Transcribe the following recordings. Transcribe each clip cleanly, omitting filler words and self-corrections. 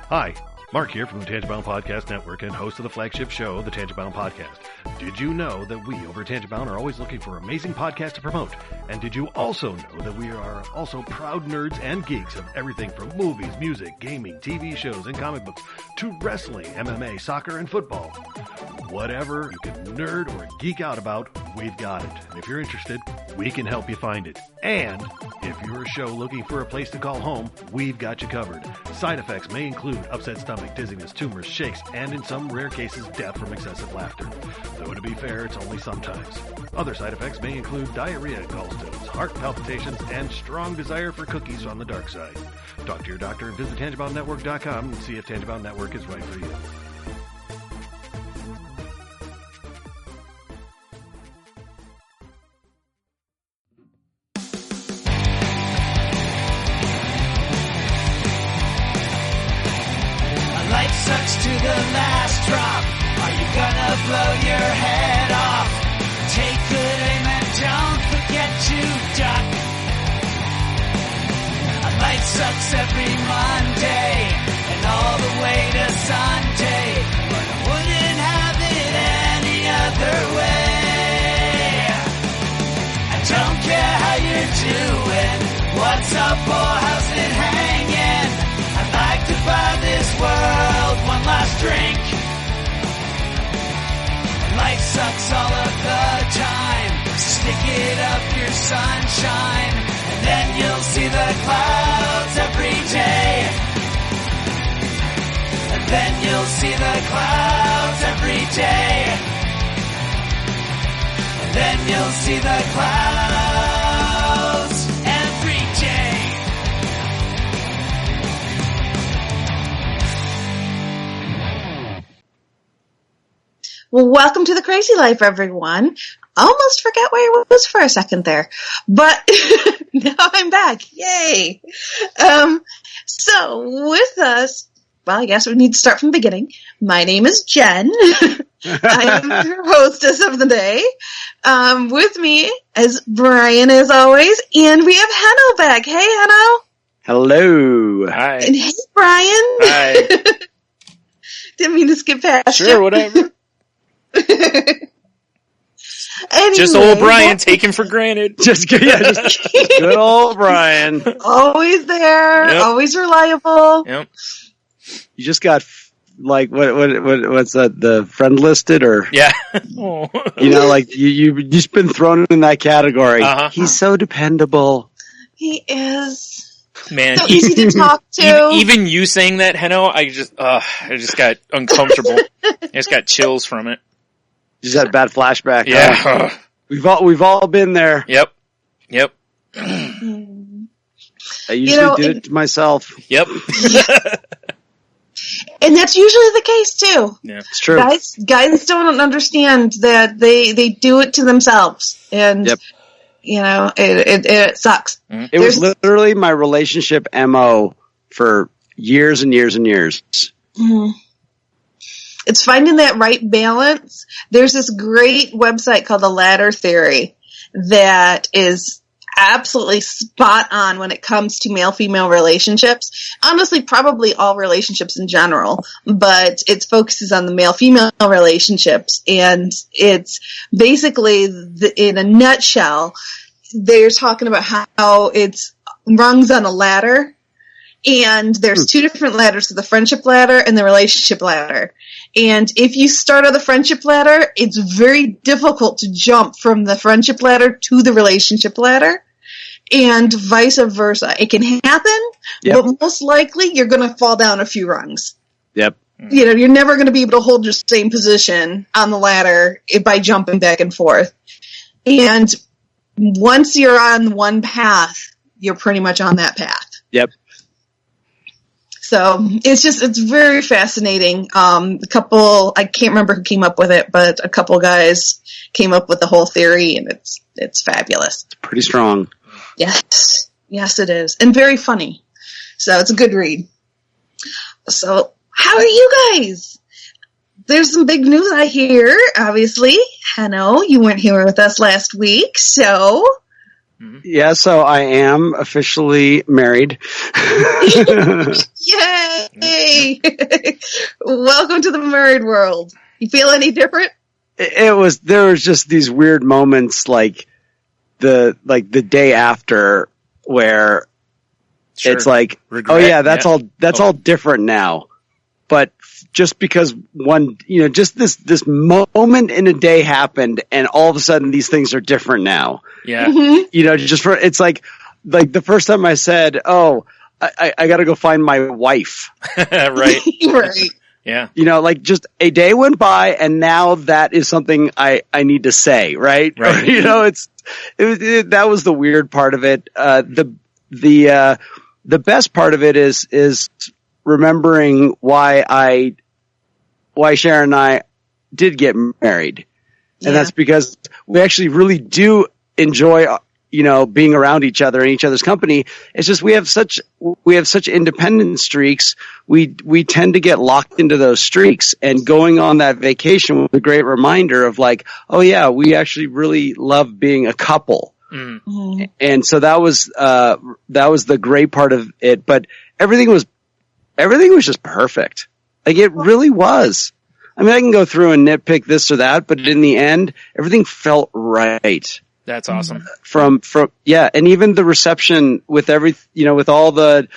Hi, Mark here from the Tangent-Bound Podcast Network and host of the flagship show, the Tangent-Bound Podcast. Did you know that we over at Tangent-Bound are always looking for amazing podcasts to promote? And did you also know that we are also proud nerds and geeks of everything from movies, music, gaming, TV shows, and comic books to wrestling, MMA, soccer, and football? Whatever you can nerd or geek out about, we've got it. And if you're interested, we can help you find it. And if you're a show looking for a place to call home, we've got you covered. Side effects may include upset stomach, dizziness, tumors, shakes, and in some rare cases, death from excessive laughter. Though to be fair, it's only sometimes. Other side effects may include diarrhea, gallstones, heart palpitations, and strong desire for cookies on the dark side. Talk to your doctor and visit TangentBoundNetwork.com and see if Tangent-Bound Network is right for you. Sucks to the last drop. Are you gonna blow your head off? Take good aim and don't forget to duck. A light sucks every Monday and all the way to Sunday, but I wouldn't have it any other way. I don't care how you're doing, what's up or how's it hanging. I'd like to buy this world one last drink. Life sucks all of the time. Stick it up your sunshine, and then you'll see the clouds every day. And then you'll see the clouds every day. And then you'll see the clouds every day. Well, welcome to the Crazy Life, everyone. Almost forgot where I was for a second there, but now I'm back. Yay! So with us, well, I guess we need to start from the beginning. My name is Jen. I am your hostess of the day. With me is Brian, as always, and we have Henno back. Hey, Henno. Hello. Hi. And hey, Brian. Hi. Didn't mean to skip past you. Sure, whatever. Anyway, just old Brian taken for granted. Just good old Brian. Always there, Yep. always reliable. Yep. You just got like what's that? The friend listed or Yeah. you know, like you've just been thrown in that category. Uh-huh. He's so dependable. He is Man, so easy to talk to. even you saying that, Henno, I just got uncomfortable. I just got chills from it. Just had a bad flashback. Yeah. Huh? We've all been there. Yep. I usually do it to myself. Yep. And that's usually the case too. Yeah, it's true. Guys don't understand that they do it to themselves, and you know it sucks. Mm-hmm. It was literally my relationship MO for years and years and years. Mm-hmm. It's finding that right balance. There's this great website called The Ladder Theory that is absolutely spot on when it comes to male-female relationships. Honestly, probably all relationships in general, but it focuses on the male-female relationships, and it's basically, in a nutshell, they're talking about how it's rungs on a ladder, and there's two different ladders, so the friendship ladder and the relationship ladder. And if you start on the friendship ladder, it's very difficult to jump from the friendship ladder to the relationship ladder, and vice versa. It can happen, but most likely you're going to fall down a few rungs. Yep. You know, you're never going to be able to hold your same position on the ladder by jumping back and forth. And once you're on one path, you're pretty much on that path. Yep. So it's very fascinating. A couple, I can't remember who came up with it, but a couple guys came up with the whole theory, and it's fabulous. It's pretty strong. Yes, it is, and very funny. So it's a good read. So how are you guys? There's some big news I hear. Obviously, Henno, you weren't here with us last week, so Yeah, so I am officially married. Yay! Welcome to the married world. You feel any different? There was just these weird moments like the day after where it's like, regret, oh yeah, that's all different now. But just because just this moment in a day happened and all of a sudden these things are different now. Yeah. It's like the first time I said, oh, I got to go find my wife. Right. Right. Yeah. Just a day went by and now that is something I need to say. Right. Right. That was the weird part of it. The best part of it is remembering why Sharon and I did get married. And that's because we actually really do enjoy, being around each other and each other's company. It's just, we have such independent streaks. We tend to get locked into those streaks, and going on that vacation was a great reminder of like, oh yeah, we actually really love being a couple. Mm-hmm. And so that was the great part of it, but everything was just perfect. Like it really was. I mean, I can go through and nitpick this or that, but in the end, everything felt right. That's awesome. And even the reception with with all the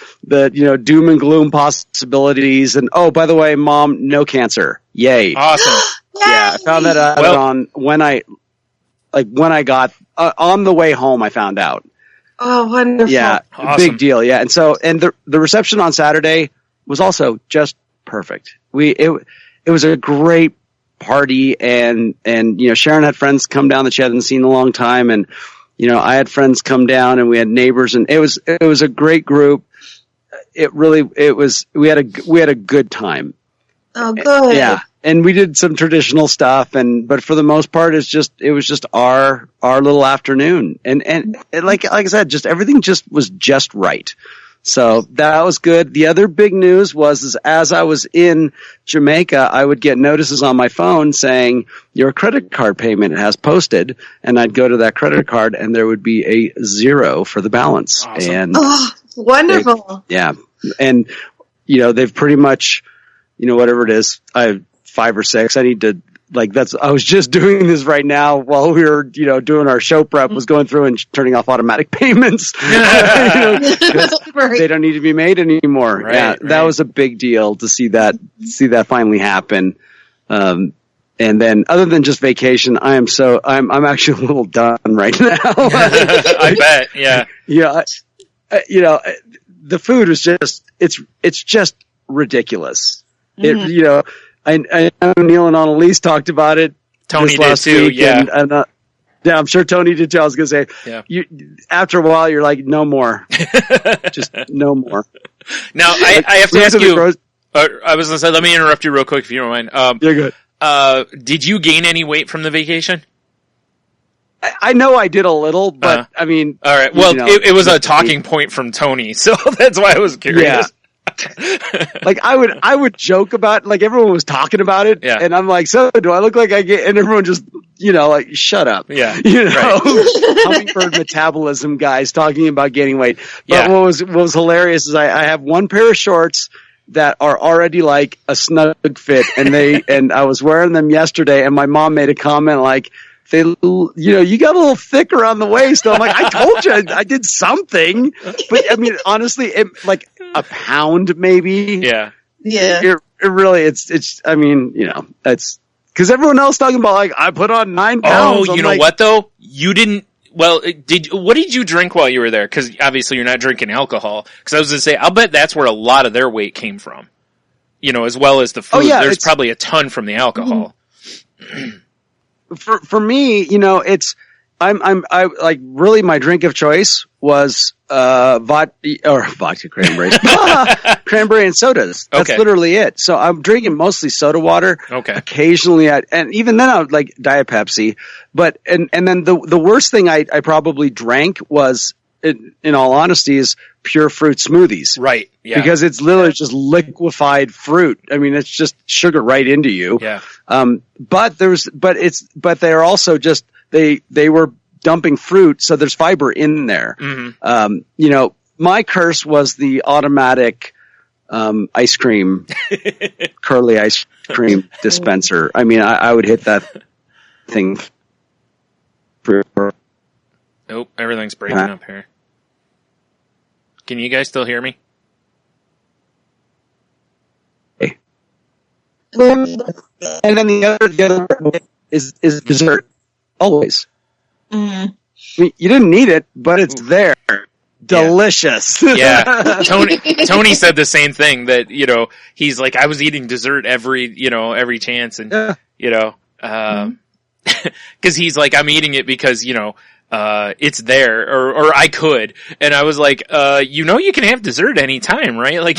doom and gloom possibilities, and oh, by the way, Mom, no cancer. Yay. Awesome. Yeah, I found that out when I got on the way home, I found out. Oh, wonderful. Yeah, awesome. Big deal. Yeah. And so, the reception on Saturday was also just perfect. It was a great party, and Sharon had friends come down that she hadn't seen in a long time, and I had friends come down, and we had neighbors, and it was a great group. We had a good time. Oh, good. Yeah. And we did some traditional stuff, but for the most part, it was just our little afternoon, and like I said, just everything was just right. So that was good. The other big news was as I was in Jamaica, I would get notices on my phone saying your credit card payment has posted, and I'd go to that credit card and there would be a 0 for the balance. Awesome. And wonderful. And they've pretty much, whatever it is, I have 5 or 6. I need to I was just doing this right now while we were, doing our show prep, was going through and turning off automatic payments. Right. They don't need to be made anymore. Right, that was a big deal to see that finally happen. And then other than just vacation, I'm actually a little done right now. I bet. Yeah. Yeah. The food is it's just ridiculous. Mm-hmm. I know Neil and Annalise talked about it. Tony did too, week, yeah. And I'm sure Tony did too. I was going to say, after a while, you're like, no more. Just no more. Now, I have to ask you, I was going to say, let me interrupt you real quick if you don't mind. You're good. Did you gain any weight from the vacation? I know I did a little, but I mean. All right. Well, it was a talking point from Tony, so that's why I was curious. Yeah. I would joke about, everyone was talking about it, and I'm like, so do I look like I get, and everyone just, shut up. Yeah. Right. Hummingbird metabolism guys talking about gaining weight. But what was hilarious is I have one pair of shorts that are already like a snug fit, and I was wearing them yesterday, and my mom made a comment like, you got a little thick around the waist. I'm like, I told you I did something. But I mean, honestly, like a pound maybe. Yeah. Yeah. It really, it's, I mean, it's because everyone else talking about like, I put on 9 pounds. Oh, you know what though? You didn't, what did you drink while you were there? Cause obviously you're not drinking alcohol. Cause I was gonna say, I'll bet that's where a lot of their weight came from. As well as the food. Oh, yeah, there's probably a ton from the alcohol. Mm-hmm. For me, it's I like really my drink of choice was vodka cranberry cranberry and sodas. That's literally it. So I'm drinking mostly soda water. Okay. Occasionally, and even then I would like Diet Pepsi. But and then the worst thing I probably drank was, in all honesty, is pure fruit smoothies. Right. Yeah. Because it's literally just liquefied fruit. I mean, it's just sugar right into you. Yeah. But they're also just, they were dumping fruit, so there's fiber in there. Mm-hmm. My curse was the automatic ice cream, curly ice cream dispenser. I mean, I would hit that thing. Oh, everything's breaking up here. Can you guys still hear me? And then the other is dessert. Always. Mm-hmm. I mean, you didn't need it, but it's there. Delicious. Yeah. Tony said the same thing, that, he's like, I was eating dessert every chance. And, cause he's like, I'm eating it because, it's there, or I could. And I was like, you can have dessert anytime, right? Like,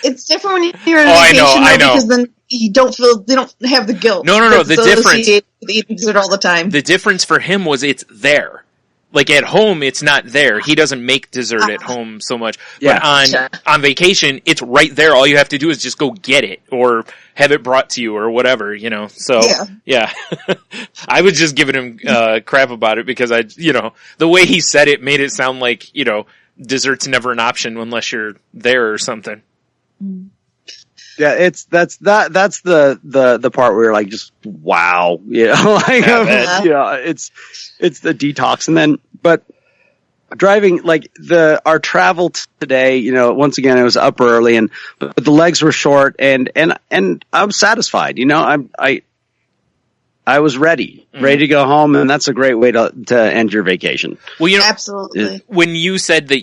It's different when you're on vacation, I know. Because then you don't have the guilt. No. The difference, with eating dessert all the time. The difference for him was it's there. Like at home, it's not there. He doesn't make dessert at home so much. But on vacation, it's right there. All you have to do is just go get it or have it brought to you or whatever, So, yeah. I was just giving him crap about it because the way he said it made it sound like, dessert's never an option unless you're there or something. Yeah, that's the part where you're like, just wow, it's the detox, and then but driving like our travel today, once again it was up early but the legs were short and I'm satisfied, I was ready to go home, and that's a great way to end your vacation. Well, absolutely. When you said that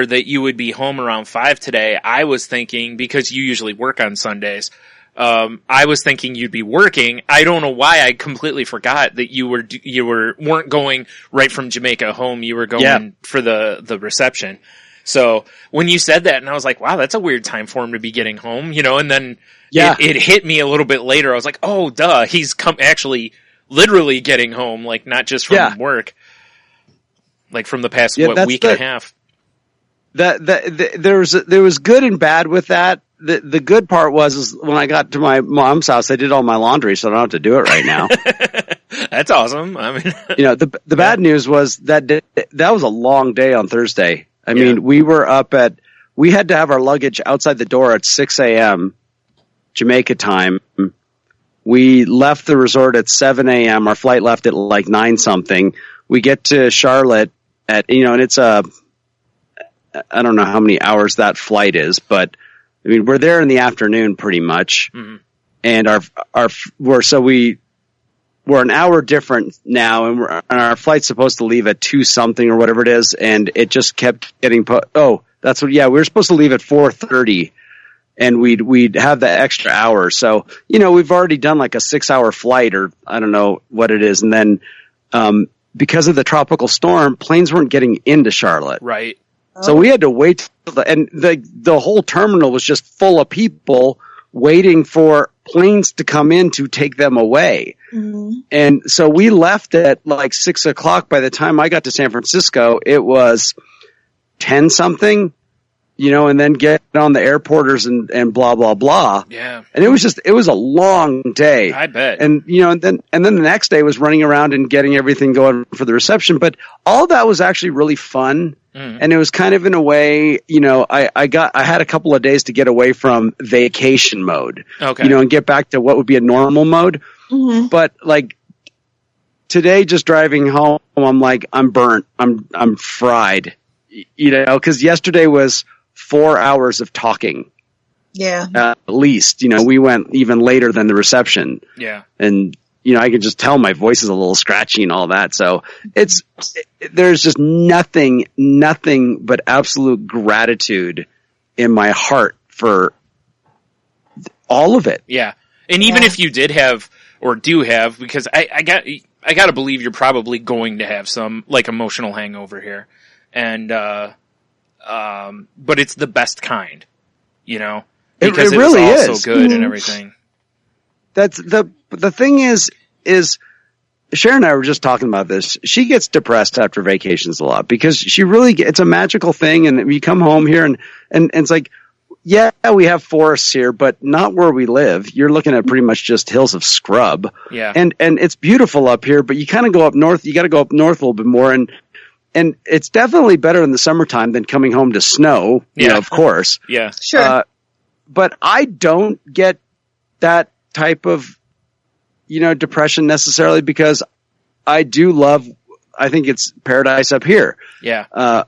that you would be home around 5 today, I was thinking, because you usually work on Sundays, I was thinking you'd be working. I don't know why I completely forgot that you weren't going right from Jamaica home. You were going for the reception. So when you said that, and I was like, wow, that's a weird time for him to be getting home, and then it hit me a little bit later. I was like, oh, duh, he's actually literally getting home, like not just from work, like from the past week and a half. There was good and bad with that. The good part was when I got to my mom's house, I did all my laundry, so I don't have to do it right now. That's awesome. I mean, the bad news was that was a long day on Thursday. I mean, we had to have our luggage outside the door at 6 a.m. Jamaica time. We left the resort at 7 a.m. Our flight left at like 9 something. We get to Charlotte at, and it's I don't know how many hours that flight is, but I mean, we're there in the afternoon pretty much. Mm-hmm. And we're an hour different now, and our flight's supposed to leave at 2 something or whatever it is, and it just kept getting put. Oh, that's what. Yeah, we were supposed to leave at 4:30, and we'd have the extra hour. So we've already done like a 6-hour flight, or I don't know what it is, and then because of the tropical storm, planes weren't getting into Charlotte. Right. So we had to wait, and the whole terminal was just full of people waiting for planes to come in to take them away. Mm-hmm. And so we left at like 6 o'clock. By the time I got to San Francisco, it was 10 something, and then get on the airporters and blah, blah, blah. Yeah. And it was a long day. I bet. And, and then the next day was running around and getting everything going for the reception. But all that was actually really fun. Mm. And it was kind of in a way, I had a couple of days to get away from vacation mode, and get back to what would be a normal mode. Mm-hmm. But like today, just driving home, I'm like, I'm burnt. I'm fried, cause yesterday was 4 hours of talking. Yeah. At least, we went even later than the reception. Yeah. And, I can just tell my voice is a little scratchy and all that. So there's just nothing but absolute gratitude in my heart for all of it. Yeah. And even if you did have, or do have, because I got to believe you're probably going to have some like emotional hangover here. And, but it's the best kind, because it really was all is so good and everything. That's the thing is Sharon and I were just talking about this. She gets depressed after vacations a lot because it's a magical thing. And you come home here and it's like, yeah, we have forests here, but not where we live. You're looking at pretty much just hills of scrub. Yeah. And it's beautiful up here, but you kind of go up north. You got to go up north a little bit more. And it's definitely better in the summertime than coming home to snow, you know, of course. Yeah. Sure. But I don't get that type of, you know, depression necessarily because I think it's paradise up here. Yeah.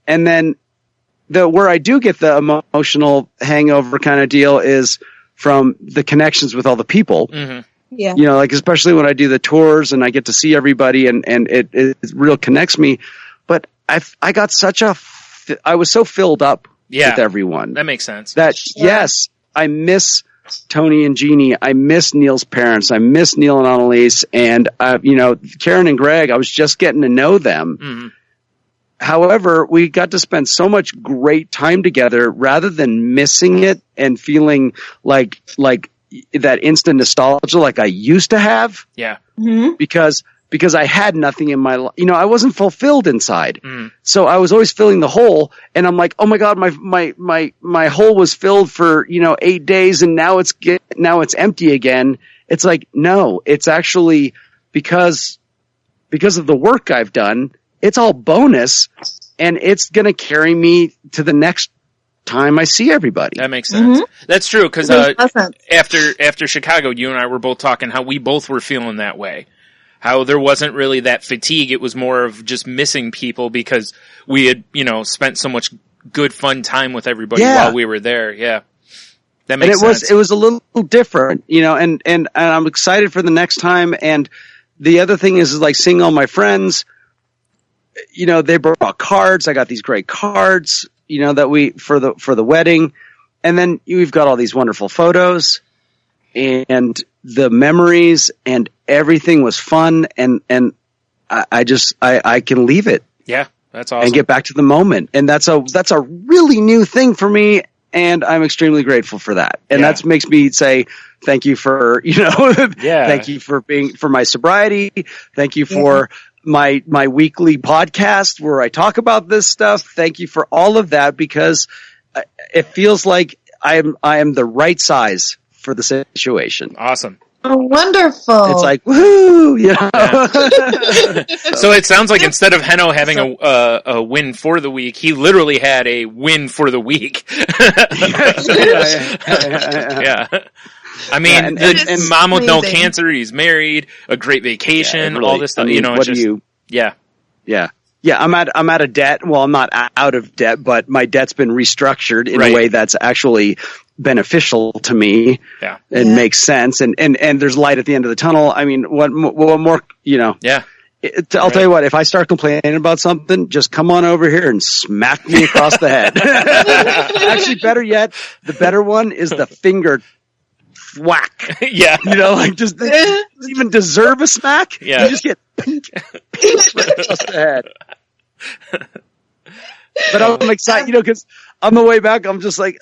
And then where I do get the emotional hangover kind of deal is from the connections with all the people. Mm-hmm. Yeah. You know, like especially when I do the tours and I get to see everybody and it real connects me. But I was so filled up with everyone. That makes sense. Yes, I miss Tony and Jeannie. I miss Neil's parents. I miss Neil and Annalise. And, you know, Karen and Greg, I was just getting to know them. Mm-hmm. However, we got to spend so much great time together rather than missing it and feeling like that instant nostalgia like I used to have. Yeah. Mm-hmm. Because I had nothing in my life. You know, I wasn't fulfilled inside. Mm. So I was always filling the hole and I'm like, oh my God, my hole was filled for, you know, 8 days and now it's empty again. It's like, no, it's actually because of the work I've done, it's all bonus and it's going to carry me to the next time I see everybody. That makes sense. Mm-hmm. That's true. Cause, after Chicago, you and I were both talking how we both were feeling that way. How there wasn't really that fatigue. It was more of just missing people because we had, you know, spent so much good fun time with everybody while we were there. Yeah. That makes sense. It was a little different, you know, and I'm excited for the next time. And the other thing is like seeing all my friends, you know, they brought cards. I got these great cards, you know, that for the wedding. And then we've got all these wonderful photos and the memories and everything was fun. And I can leave it. Yeah. That's awesome. And get back to the moment. And that's a really new thing for me. And I'm extremely grateful for that. And that makes me say, thank you for, you know, thank you for my sobriety. Thank you for my weekly podcast where I talk about this stuff. Thank you for all of that because it feels like I am the right size for the situation. Awesome. Oh, wonderful. It's like, woohoo, you know? Yeah. So it sounds like instead of Heno having a win for the week, he literally had a win for the week. Yeah. I mean, the mom with no cancer, he's married, a great vacation, really, all this stuff, you know, it's just, Yeah, I'm at a debt. Well, I'm not out of debt, but my debt's been restructured in a way that's actually beneficial to me and makes sense. And there's light at the end of the tunnel. I mean, what more, you know? Yeah. I'll tell you what, if I start complaining about something, just come on over here and smack me across the head. Actually, better yet, the better one is the finger whack. Yeah. You know, like just doesn't even deserve a smack. Yeah. You just get pink right across the head. But I'm excited, you know, because on the way back, I'm just like,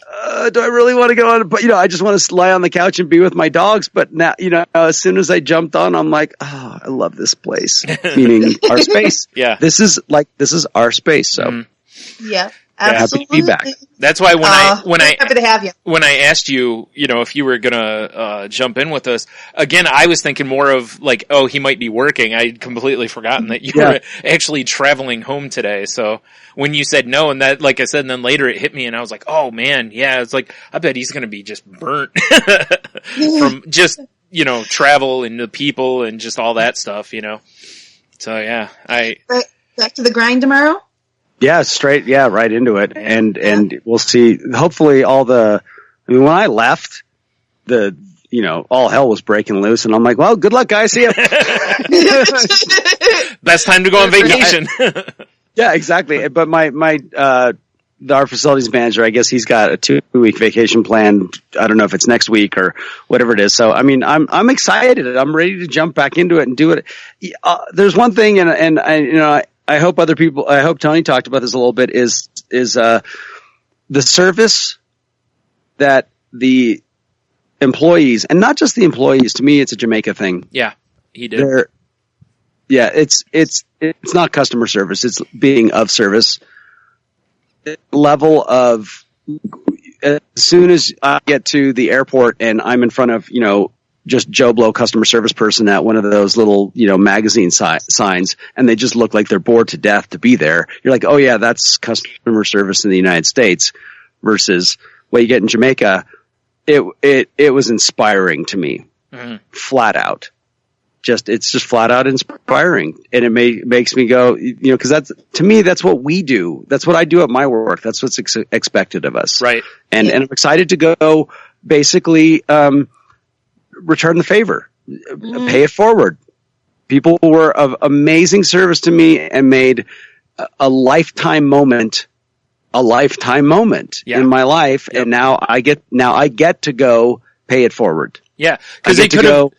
do I really want to go on? But, you know, I just want to lie on the couch and be with my dogs. But now, you know, as soon as I jumped on, I'm like, oh, I love this place. Meaning our space. Yeah. This is our space. So. Yeah. Absolutely. Happy to be back. That's why happy to have you. When I asked you, you know, if you were gonna jump in with us again, I was thinking more of like, oh, he might be working. I'd completely forgotten that you were actually traveling home today. So when you said no, and that, like I said, and then later it hit me, and I was like, oh man, yeah. It's like I bet he's gonna be just burnt from just, you know, travel and the people and just all that stuff, you know. So yeah, back to the grind tomorrow. Yeah, right into it. And we'll see. Hopefully when I left, all hell was breaking loose and I'm like, well, good luck guys. See ya. Best time to go on vacation. Yeah, exactly. But our facilities manager, I guess he's got a 2-week vacation plan. I don't know if it's next week or whatever it is. So, I mean, I'm excited. I'm ready to jump back into it and do it. There's one thing and I hope Tony talked about this a little bit is the service that the employees, and not just the employees, to me, it's a Jamaica thing. Yeah, he did. It's not customer service. It's being of service. Level of as soon as I get to the airport and I'm in front of, just Joe Blow customer service person at one of those little, magazine signs, and they just look like they're bored to death to be there. You're like, oh yeah, that's customer service in the United States versus what you get in Jamaica. It was inspiring to me, flat out. It's just flat out inspiring. And it makes me go, cause to me, that's what we do. That's what I do at my work. That's what's expected of us. Right. And I'm excited to go basically, return the favor, pay it forward. People were of amazing service to me and made a lifetime moment in my life. Yep. And now I get to go pay it forward. Yeah. Cause they could go,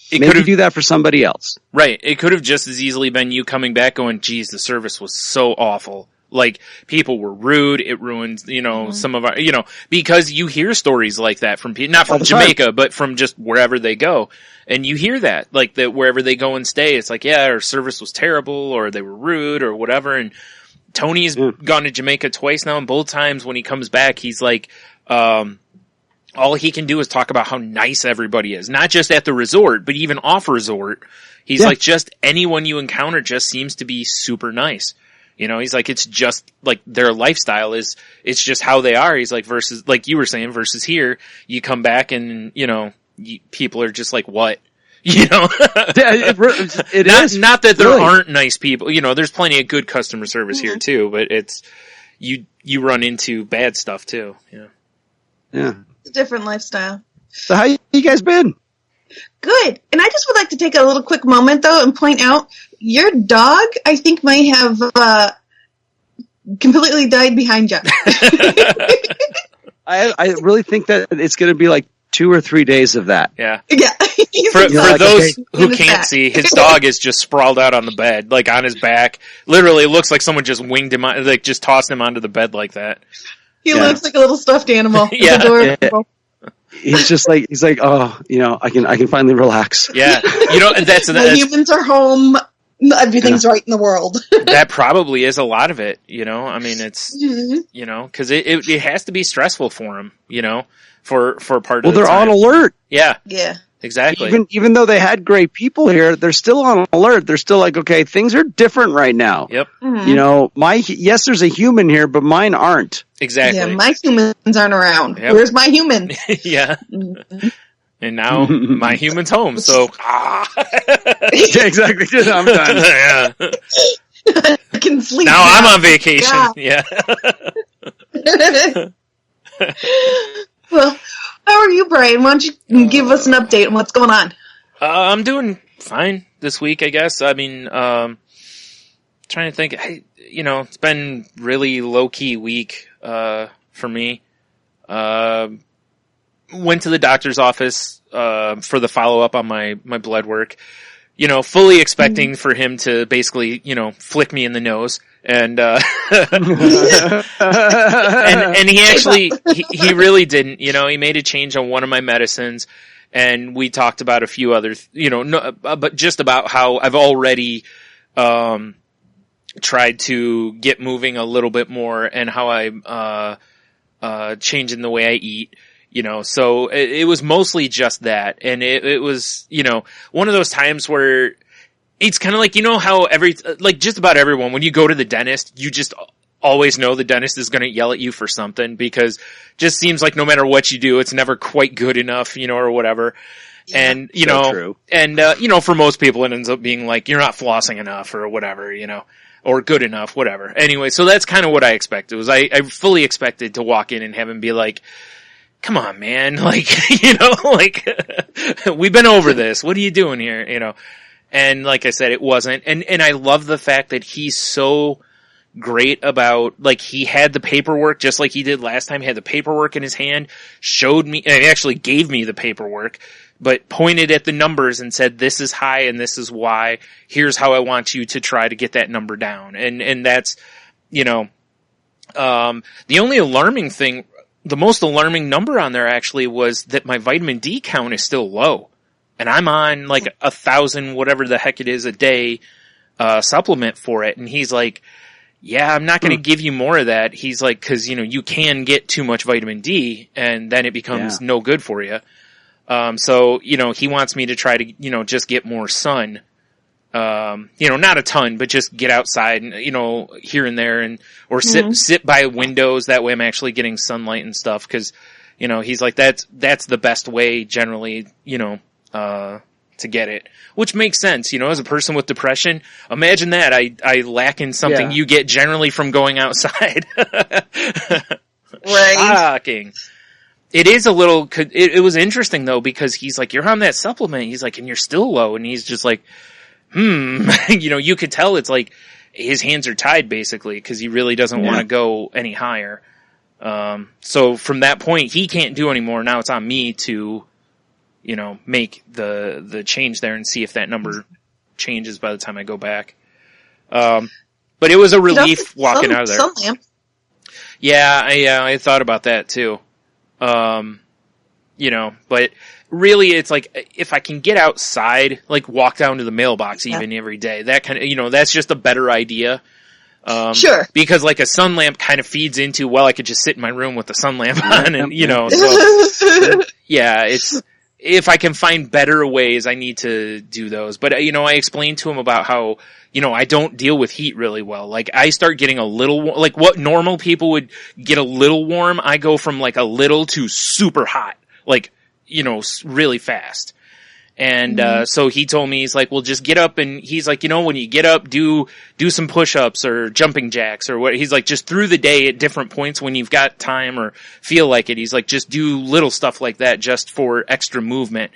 maybe do that for somebody else. Right. It could have just as easily been you coming back going, geez, the service was so awful. Like, people were rude. It ruined, some of our, because you hear stories like that from people, not from Jamaica, but from just wherever they go. And you hear that, like, that wherever they go and stay, it's like, yeah, our service was terrible, or they were rude, or whatever. And Tony's gone to Jamaica twice now, and both times when he comes back, he's like, all he can do is talk about how nice everybody is. Not just at the resort, but even off resort. He's like, just anyone you encounter just seems to be super nice. He's like, it's just like their lifestyle it's just how they are. He's like, versus, like you were saying, versus here, you come back and, people are just like, what? It is. Not that there aren't nice people. There's plenty of good customer service here too, but it's, you run into bad stuff too. Yeah. It's a different lifestyle. So how you guys been? Good. And I just would like to take a little quick moment, though, and point out your dog, I think, might have completely died behind you. I really think that it's going to be like 2 or 3 days of that. Yeah. Yeah. For those who can't see, his dog is just sprawled out on the bed, like on his back. Literally, it looks like someone just winged him, like just tossed him onto the bed like that. He looks like a little stuffed animal. Yeah. He's like, oh, I can finally relax. Yeah. And that's humans are home. Everything's right in the world. That probably is a lot of it, I mean, it's, cause it has to be stressful for him, for part of the time. Well, they're on alert. Yeah. Yeah. Exactly. Even though they had great people here, they're still on alert. They're still like, okay, things are different right now. Yep. Mm-hmm. Yes, there's a human here, but mine aren't. Exactly. Yeah, my humans aren't around. Yep. Where's my human? Yeah. Mm-hmm. And now my human's home, so. Yeah, exactly. I'm done. Yeah. I can sleep. Now I'm on vacation. Yeah. Well, how are you, Brian? Why don't you give us an update on what's going on? I'm doing fine this week, I guess. I mean, trying to think. It's been really low-key week for me. Went to the doctor's office for the follow-up on my blood work. Fully expecting for him to basically, flick me in the nose. And and he actually, he really didn't, he made a change on one of my medicines, and we talked about a few other, but just about how I've already, tried to get moving a little bit more, and how I'm, changing the way I eat, so it was mostly just that. And it was, one of those times where it's kind of like, how just about everyone, when you go to the dentist, you just always know the dentist is going to yell at you for something, because just seems like no matter what you do, it's never quite good enough, or whatever. Yeah, and, true. And, for most people, it ends up being like, you're not flossing enough or whatever, or good enough, whatever. Anyway, so that's kind of what I expected. I fully expected to walk in and have him be like, come on, man. Like, we've been over this. What are you doing here? And like I said, it wasn't. And I love the fact that he's so great about, like, he had the paperwork just like he did last time. He had the paperwork in his hand, showed me, and he actually gave me the paperwork, but pointed at the numbers and said, this is high and this is why. Here's how I want you to try to get that number down. And that's, the only alarming thing, the most alarming number on there actually was that my vitamin D count is still low. And I'm on like 1,000, whatever the heck it is, a day, supplement for it. And he's like, yeah, I'm not going to give you more of that. He's like, cause, you can get too much vitamin D and then it becomes no good for you. So, he wants me to try to, just get more sun. Not a ton, but just get outside and, here and there or sit by windows. That way I'm actually getting sunlight and stuff. Cause, he's like, that's the best way generally, to get it, which makes sense. As a person with depression, imagine that I lack in something you get generally from going outside. Right. Shocking. It is a little, it was interesting though, because he's like, you're on that supplement. He's like, and you're still low. And he's just like, you could tell it's like his hands are tied basically because he really doesn't want to go any higher. So from that point, he can't do anymore. Now it's on me to, make the change there and see if that number changes by the time I go back. But it was a relief walking out of there. Yeah, I thought about that too. But really it's like, if I can get outside, like walk down to the mailbox even every day, that kind of, that's just a better idea. Sure. Because like a sun lamp kind of feeds into, well, I could just sit in my room with the sun lamp on and, so yeah, it's, if I can find better ways, I need to do those. But, I explained to him about how, I don't deal with heat really well. Like I start getting a little, like what normal people would get a little warm, I go from like a little to super hot, like, really fast. And, so he told me, he's like, well, just get up and he's like, when you get up, do some push-ups or jumping jacks or what. He's like, just through the day at different points when you've got time or feel like it. He's like, just do little stuff like that just for extra movement,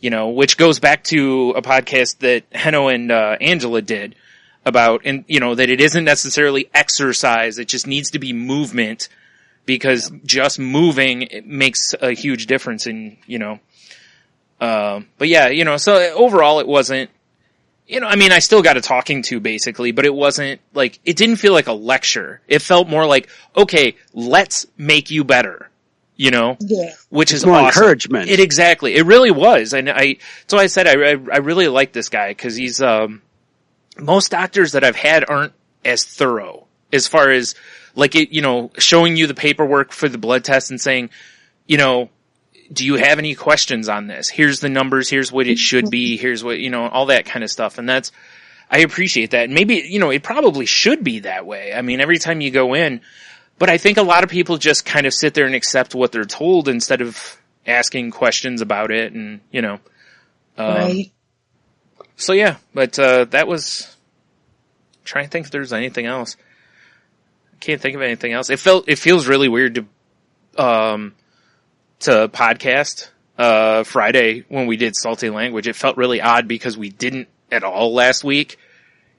which goes back to a podcast that Henno and, Angela did about, and, that it isn't necessarily exercise. It just needs to be movement because just moving it makes a huge difference in, but yeah, so overall it wasn't, I still got a talking to basically, but it wasn't like, it didn't feel like a lecture. It felt more like, okay, let's make you better, which is more awesome. Encouragement. Exactly. It really was. And so I said, I really like this guy because he's, most doctors that I've had aren't as thorough as far as like it, showing you the paperwork for the blood test and saying, do you have any questions on this? Here's the numbers. Here's what it should be. Here's what, all that kind of stuff. And I appreciate that. And maybe, it probably should be that way. I mean, every time you go in, but I think a lot of people just kind of sit there and accept what they're told instead of asking questions about it. And, right. So yeah, but, that was, I'm trying to think if there's anything else. I can't think of anything else. It feels really weird to podcast Friday when we did Salty Language. It felt really odd because we didn't at all last week,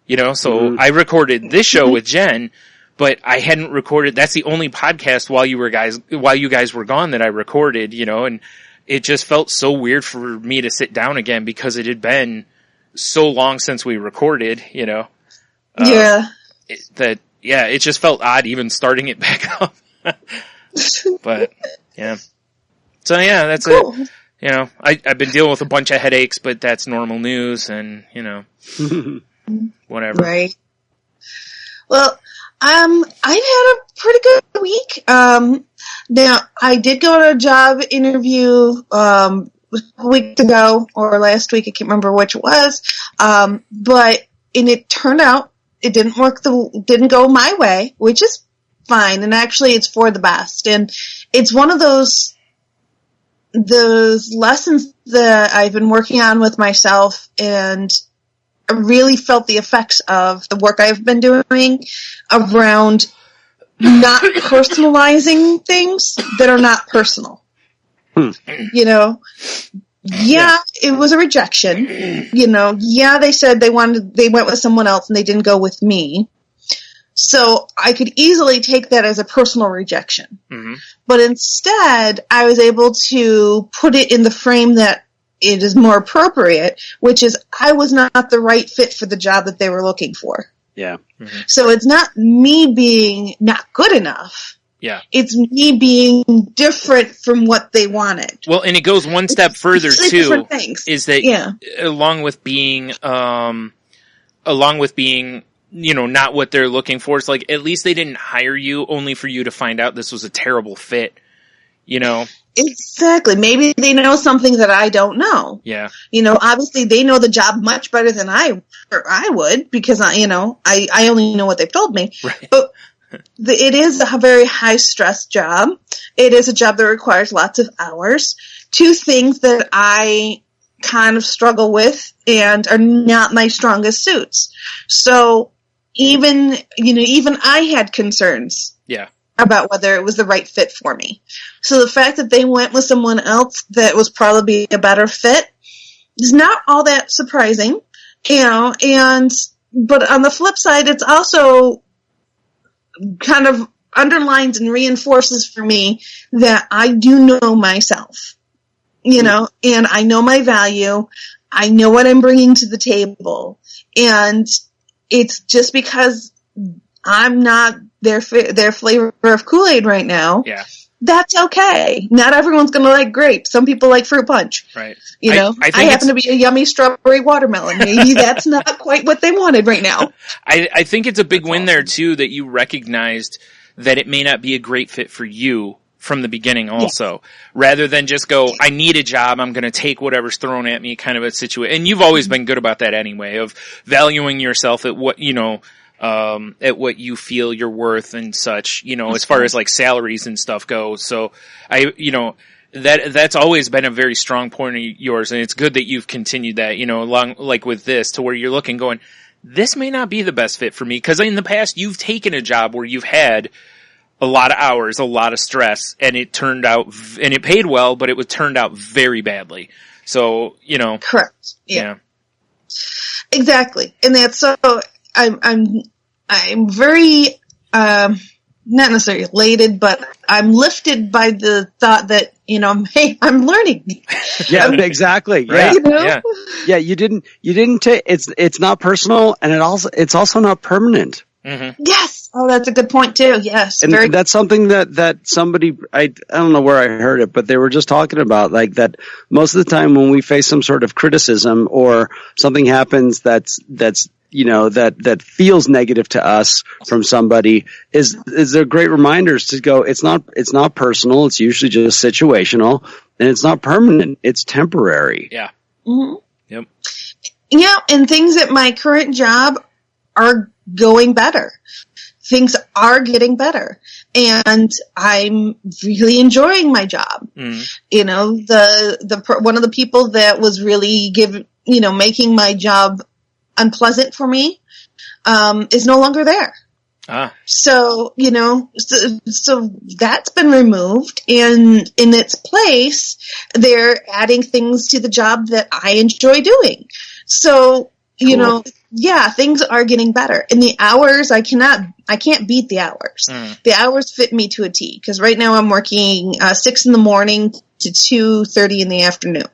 so I recorded this show with Jen, but I hadn't recorded, that's the only podcast while you guys were gone that I recorded, and it just felt so weird for me to sit down again because it had been so long since we recorded, it just felt odd even starting it back up. But yeah. So yeah, that's cool. It. I've been dealing with a bunch of headaches, but that's normal news and, whatever. Right. Well, I've had a pretty good week. Now I did go to a job interview, a week ago or last week. I can't remember which it was. But it turned out it didn't go my way, which is fine. And actually it's for the best. And it's one of those lessons that I've been working on with myself, and I really felt the effects of the work I've been doing around not personalizing things that are not personal. Yeah, it was a rejection. They said they went with someone else and they didn't go with me. So I could easily take that as a personal rejection. Mm-hmm. But instead, I was able to put it in the frame that it is more appropriate, which is I was not the right fit for the job that they were looking for. Yeah. Mm-hmm. So it's not me being not good enough. Yeah. It's me being different from what they wanted. Well, and it goes one step further too, is that along with being not what they're looking for. It's like, at least they didn't hire you only for you to find out this was a terrible fit, Exactly. Maybe they know something that I don't know. Yeah. Obviously they know the job much better than I would, because I only know what they've told me. Right. But it is a very high stress job. It is a job that requires lots of hours. Two things that I kind of struggle with and are not my strongest suits. So even I had concerns. Yeah. About whether it was the right fit for me. So the fact that they went with someone else that was probably a better fit is not all that surprising, but on the flip side, it's also kind of underlines and reinforces for me that I do know myself, and I know my value. I know what I'm bringing to the table, and it's just because I'm not their flavor of Kool-Aid right now. Yeah. That's okay. Not everyone's going to like grapes. Some people like fruit punch. Right. I happen to be a yummy strawberry watermelon. Maybe that's not quite what they wanted right now. I think it's a big win there too, that you recognized that it may not be a great fit for you from the beginning also, rather than just go, I need a job, I'm going to take whatever's thrown at me kind of a situation. And you've always been good about that anyway, of valuing yourself at what, at what you feel you're worth and such, as far as like salaries and stuff go. So that's always been a very strong point of yours. And it's good that you've continued that, along like with this, to where you're looking going, this may not be the best fit for me. Cause in the past you've taken a job where you've had a lot of hours, a lot of stress, and it turned out, and it paid well, but it turned out very badly. So, Correct. Yeah. Exactly. And that's so, I'm very, not necessarily elated, but I'm lifted by the thought that, hey, I'm learning. Yeah, exactly. Yeah. Yeah. You didn't take, it's not personal, and it's also not permanent. Mm-hmm. Yes. Oh, that's a good point too. Yes. And that's something that somebody, I don't know where I heard it, but they were just talking about, like, that most of the time when we face some sort of criticism or something happens that's that feels negative to us from somebody, is they're great reminders to go, it's not personal, it's usually just situational, and it's not permanent, it's temporary. Yeah. Mm-hmm. Yep. Yeah, and things at my current job are going better. Things are getting better, and I'm really enjoying my job. Mm. The one of the people that was really making my job unpleasant for me, is no longer there. So, so that's been removed, and in its place, they're adding things to the job that I enjoy doing. So, Cool. Things are getting better. And the hours, I can't beat the hours. Mm. The hours fit me to a T, because right now I'm working 6 a.m. to 2:30 in the afternoon.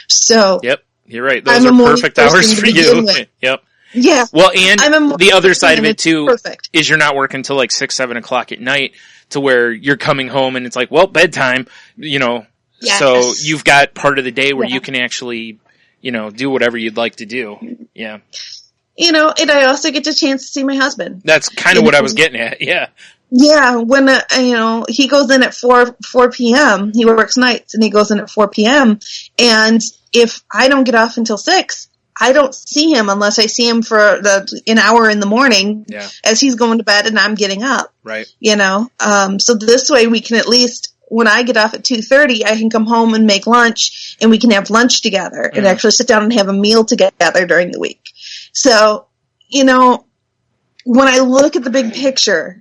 So, yep, you're right. Those are perfect hours for you. Yep. Yeah. Well, and the other side of it too is you're not working till like 6, 7 o'clock at night, to where you're coming home and it's like, well, bedtime, Yes. So you've got part of the day where you can actually, do whatever you'd like to do. Yeah. And I also get the chance to see my husband. That's kind of what I was getting at. Yeah. Yeah. When, he goes in at 4 p.m., he works nights and he goes in at 4 p.m. And if I don't get off until 6, I don't see him unless I see him for an hour in the morning as he's going to bed and I'm getting up. Right. So this way we can at least, when I get off at 2:30, I can come home and make lunch, and we can have lunch together and actually sit down and have a meal together during the week. So, when I look at the big picture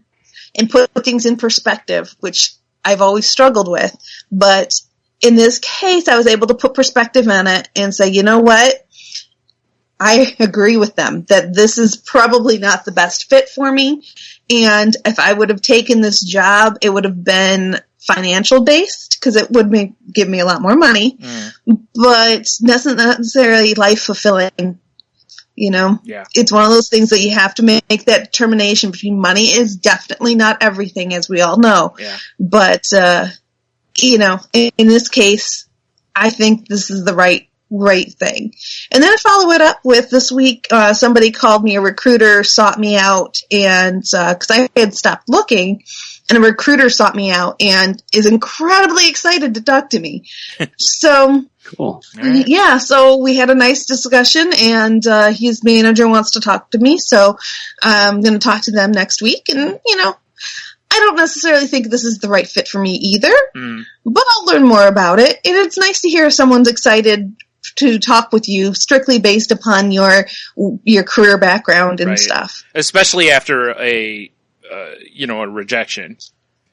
and put things in perspective, which I've always struggled with, but in this case, I was able to put perspective on it and say, you know what? I agree with them that this is probably not the best fit for me. And if I would have taken this job, it would have been financial based, because it would give me a lot more money, but not necessarily life fulfilling. It's one of those things that you have to make that determination between. Money is definitely not everything, as we all know. Yeah. But, in this case, I think this is the right right thing. And then I follow it up with this week, somebody called me, a recruiter sought me out, and because I had stopped looking, and a recruiter sought me out and is incredibly excited to talk to me. So, cool. Right. Yeah, so we had a nice discussion, and his manager wants to talk to me, so I'm going to talk to them next week, and, I don't necessarily think this is the right fit for me either, but I'll learn more about it, and it's nice to hear someone's excited to talk with you strictly based upon your career background and stuff. Especially after a rejection.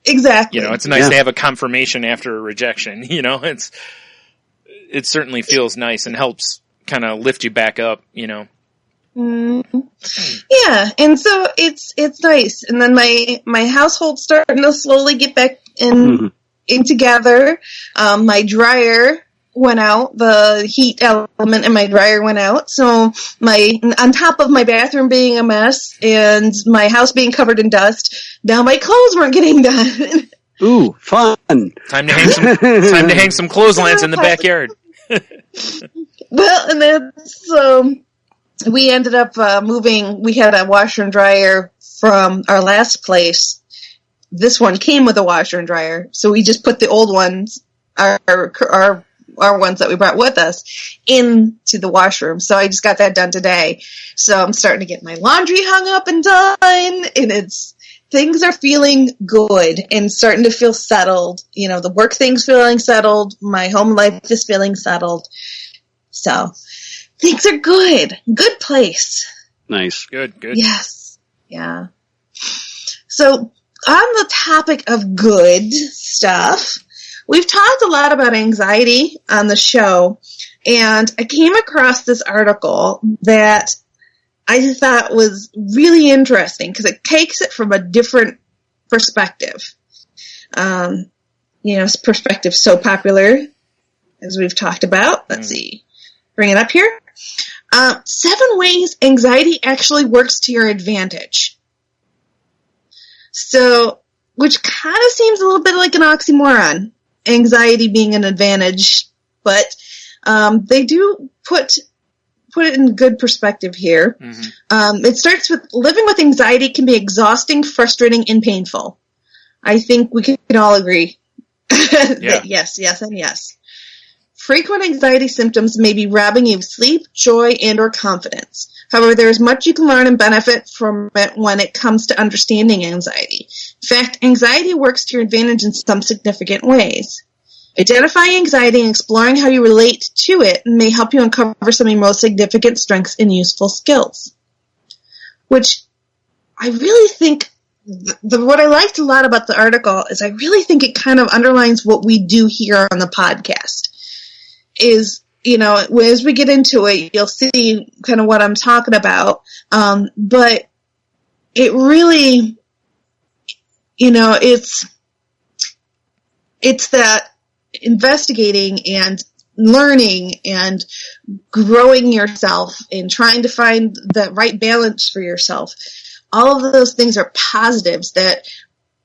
Exactly. It's nice to have a confirmation after a rejection. It certainly feels nice and helps kind of lift you back up, Yeah, and so it's nice. And then my household's starting to slowly get back in together. My dryer went out, the heat element in my dryer went out. So on top of my bathroom being a mess and my house being covered in dust, now my clothes weren't getting done. Ooh, fun. Time to hang some clotheslines in the backyard. Well, and that's, we ended up moving. We had a washer and dryer from our last place. This one came with a washer and dryer, so we just put the old ones, our ones that we brought with us, into the washroom. So I just got that done today. So I'm starting to get my laundry hung up and done, and things are feeling good and starting to feel settled. The work thing's feeling settled. My home life is feeling settled. So things are good. Good place. Nice. Good. Yes. Yeah. So on the topic of good stuff, we've talked a lot about anxiety on the show, and I came across this article that I thought was really interesting because it takes it from a different perspective. Perspective so popular, as we've talked about. Let's see. Bring it up here. 7 ways anxiety actually works to your advantage. So, which kind of seems a little bit like an oxymoron. Anxiety being an advantage, but they do put it in good perspective here. It starts with living with anxiety can be exhausting, frustrating, and painful. I think we can all agree. That yes, and yes. Frequent anxiety symptoms may be robbing you of sleep, joy, and or confidence. However, there is much you can learn and benefit from it when it comes to understanding anxiety. In fact, anxiety works to your advantage in some significant ways. Identifying anxiety and exploring how you relate to it may help you uncover some of your most significant strengths and useful skills. Which I really think, what I liked a lot about the article is I really think it kind of underlines what we do here on the podcast. Is, as we get into it, you'll see kind of what I'm talking about. But it really, it's that investigating and learning and growing yourself and trying to find the right balance for yourself. All of those things are positives that,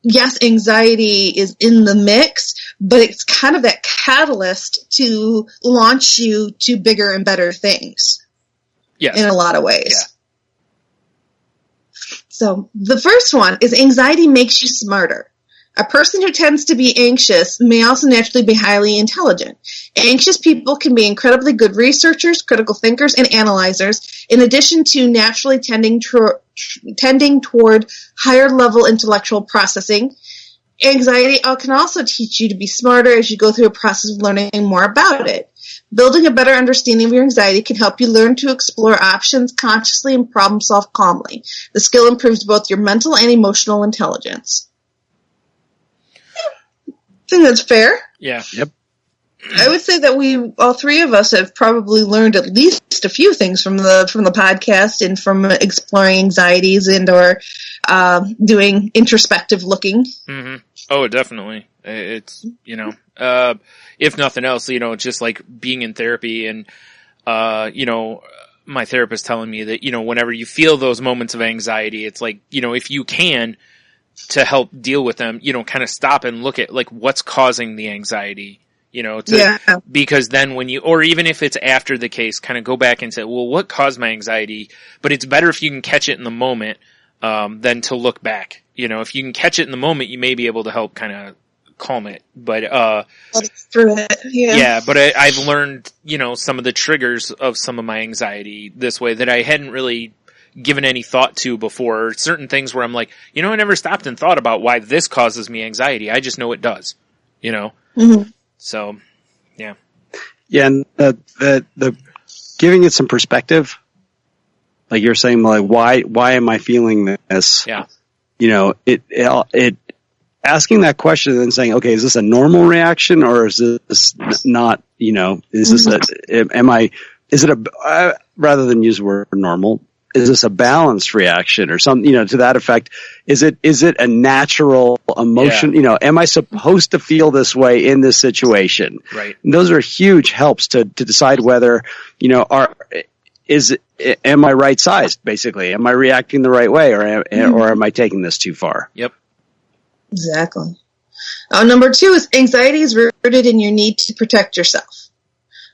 yes, anxiety is in the mix, but it's kind of that catalyst to launch you to bigger and better things. Yes. In a lot of ways. Yeah. So the first one is anxiety makes you smarter. A person who tends to be anxious may also naturally be highly intelligent. Anxious people can be incredibly good researchers, critical thinkers, and analyzers, in addition to naturally tending toward higher level intellectual processing. Anxiety can also teach you to be smarter as you go through a process of learning more about it. Building a better understanding of your anxiety can help you learn to explore options consciously and problem solve calmly. The skill improves both your mental and emotional intelligence. I think that's fair. Yeah. Yep. I would say that all three of us have probably learned at least a few things from the podcast and from exploring anxieties and or doing introspective looking. Mm-hmm. Oh, definitely. It's, if nothing else, just like being in therapy and, my therapist telling me that, whenever you feel those moments of anxiety, it's like, if you can, to help deal with them, kind of stop and look at like what's causing the anxiety, because then when you, or even if it's after the case, kind of go back and say, well, what caused my anxiety? But it's better if you can catch it in the moment, than to look back. If you can catch it in the moment, you may be able to help kind of calm it. But, through it. Yeah, but I've learned, some of the triggers of some of my anxiety this way that I hadn't really given any thought to before. Certain things where I'm like, I never stopped and thought about why this causes me anxiety. I just know it does, Mm-hmm. So, yeah. Yeah, and the giving it some perspective, like you're saying, like why am I feeling this? Yeah. It asking that question and then saying, okay, is this a normal reaction or is this not? Is this rather than use the word normal, is this a balanced reaction or something, to that effect? Is it a natural emotion? Yeah. Am I supposed to feel this way in this situation? Right. And those are huge helps to decide whether, am I right sized, basically? Am I reacting the right way or am I taking this too far? Yep. Exactly. Number 2 is anxiety is rooted in your need to protect yourself.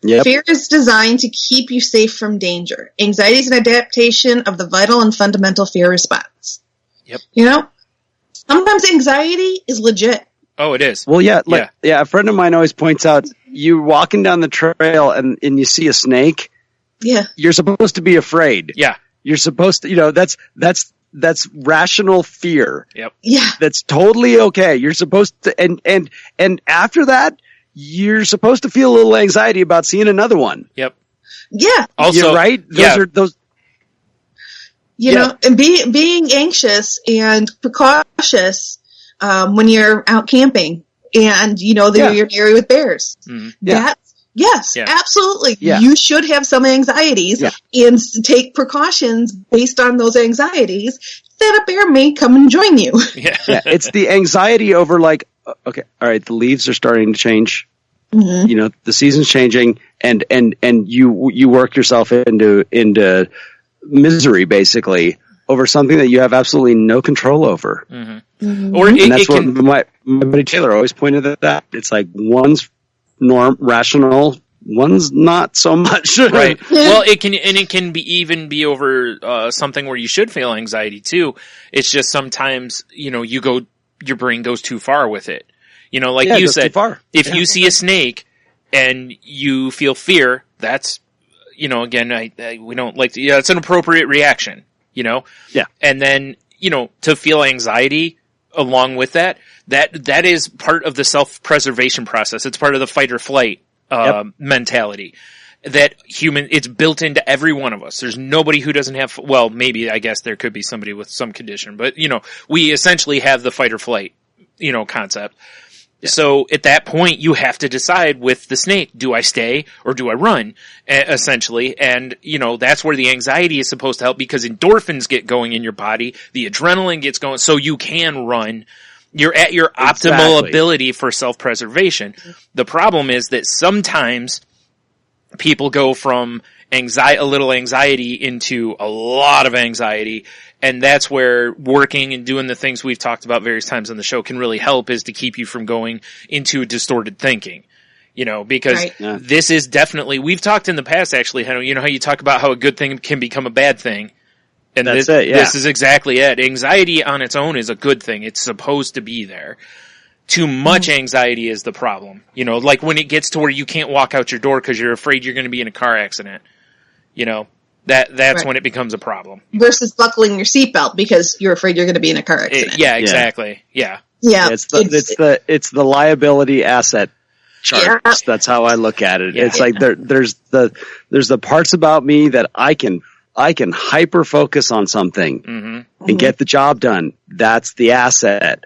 Yep. Fear is designed to keep you safe from danger. Anxiety is an adaptation of the vital and fundamental fear response. Yep. Sometimes anxiety is legit. Oh, it is. Well, yeah, a friend of mine always points out, you're walking down the trail and you see a snake. Yeah. You're supposed to be afraid. Yeah. You're supposed to, that's rational fear. Yep. Yeah. That's totally okay. You're supposed to, and after that, you're supposed to feel a little anxiety about seeing another one. Yep. Yeah. Also, you're right? And being anxious and precautious, when you're out camping and, you're in an area with bears. Mm-hmm. Yes, Yeah. Absolutely. Yeah. You should have some anxieties and take precautions based on those anxieties that a bear may come and join you. Yeah. It's the anxiety over like, okay, all right, the leaves are starting to change. Mm-hmm. The season's changing and you work yourself into misery basically over something that you have absolutely no control over. Mm-hmm. Mm-hmm. Or and that's what my buddy Taylor always pointed at that. It's like one's rational, one's not so much. Right. Well, it can be over something where you should feel anxiety too. It's just sometimes, your brain goes too far with it. Like you said, if you see a snake and you feel fear, that's, again, we don't like to, it's an appropriate reaction, Yeah. And then, to feel anxiety along with that is part of the self-preservation process. It's part of the fight or flight, mentality. That it's built into every one of us. There's nobody who doesn't have, well, maybe, I guess there could be somebody with some condition, but, we essentially have the fight or flight, concept. Yeah. So at that point, you have to decide with the snake, do I stay or do I run, essentially? And, that's where the anxiety is supposed to help because endorphins get going in your body, the adrenaline gets going, so you can run. You're at your optimal ability for self-preservation. The problem is that sometimes people go from a little anxiety into a lot of anxiety. And that's where working and doing the things we've talked about various times on the show can really help, is to keep you from going into distorted thinking. Because this is definitely, we've talked in the past actually, how you talk about how a good thing can become a bad thing. And this is exactly it. Anxiety on its own is a good thing. It's supposed to be there. Too much anxiety is the problem. Like when it gets to where you can't walk out your door because you're afraid you're going to be in a car accident. That's when it becomes a problem. Versus buckling your seatbelt because you're afraid you're going to be in a car accident. Exactly. Yeah. It's the liability asset chart. Yeah. That's how I look at it. Yeah. It's like there's the parts about me that I can hyper focus on something and get the job done. That's the asset.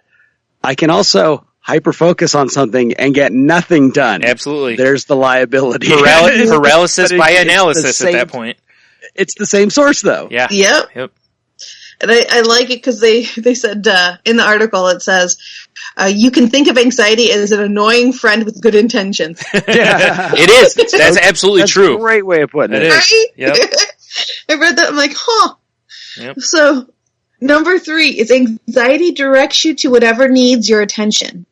I can also hyper focus on something and get nothing done. Absolutely. There's the liability. Paralysis by analysis at that point. It's the same source though. Yeah. Yep. And I like it because they said in the article, it says, you can think of anxiety as an annoying friend with good intentions. Yeah. It is. That's absolutely true. A great way of putting it. Right? Yep. I read that. I'm like, huh. Yep. So number 3 is anxiety directs you to whatever needs your attention.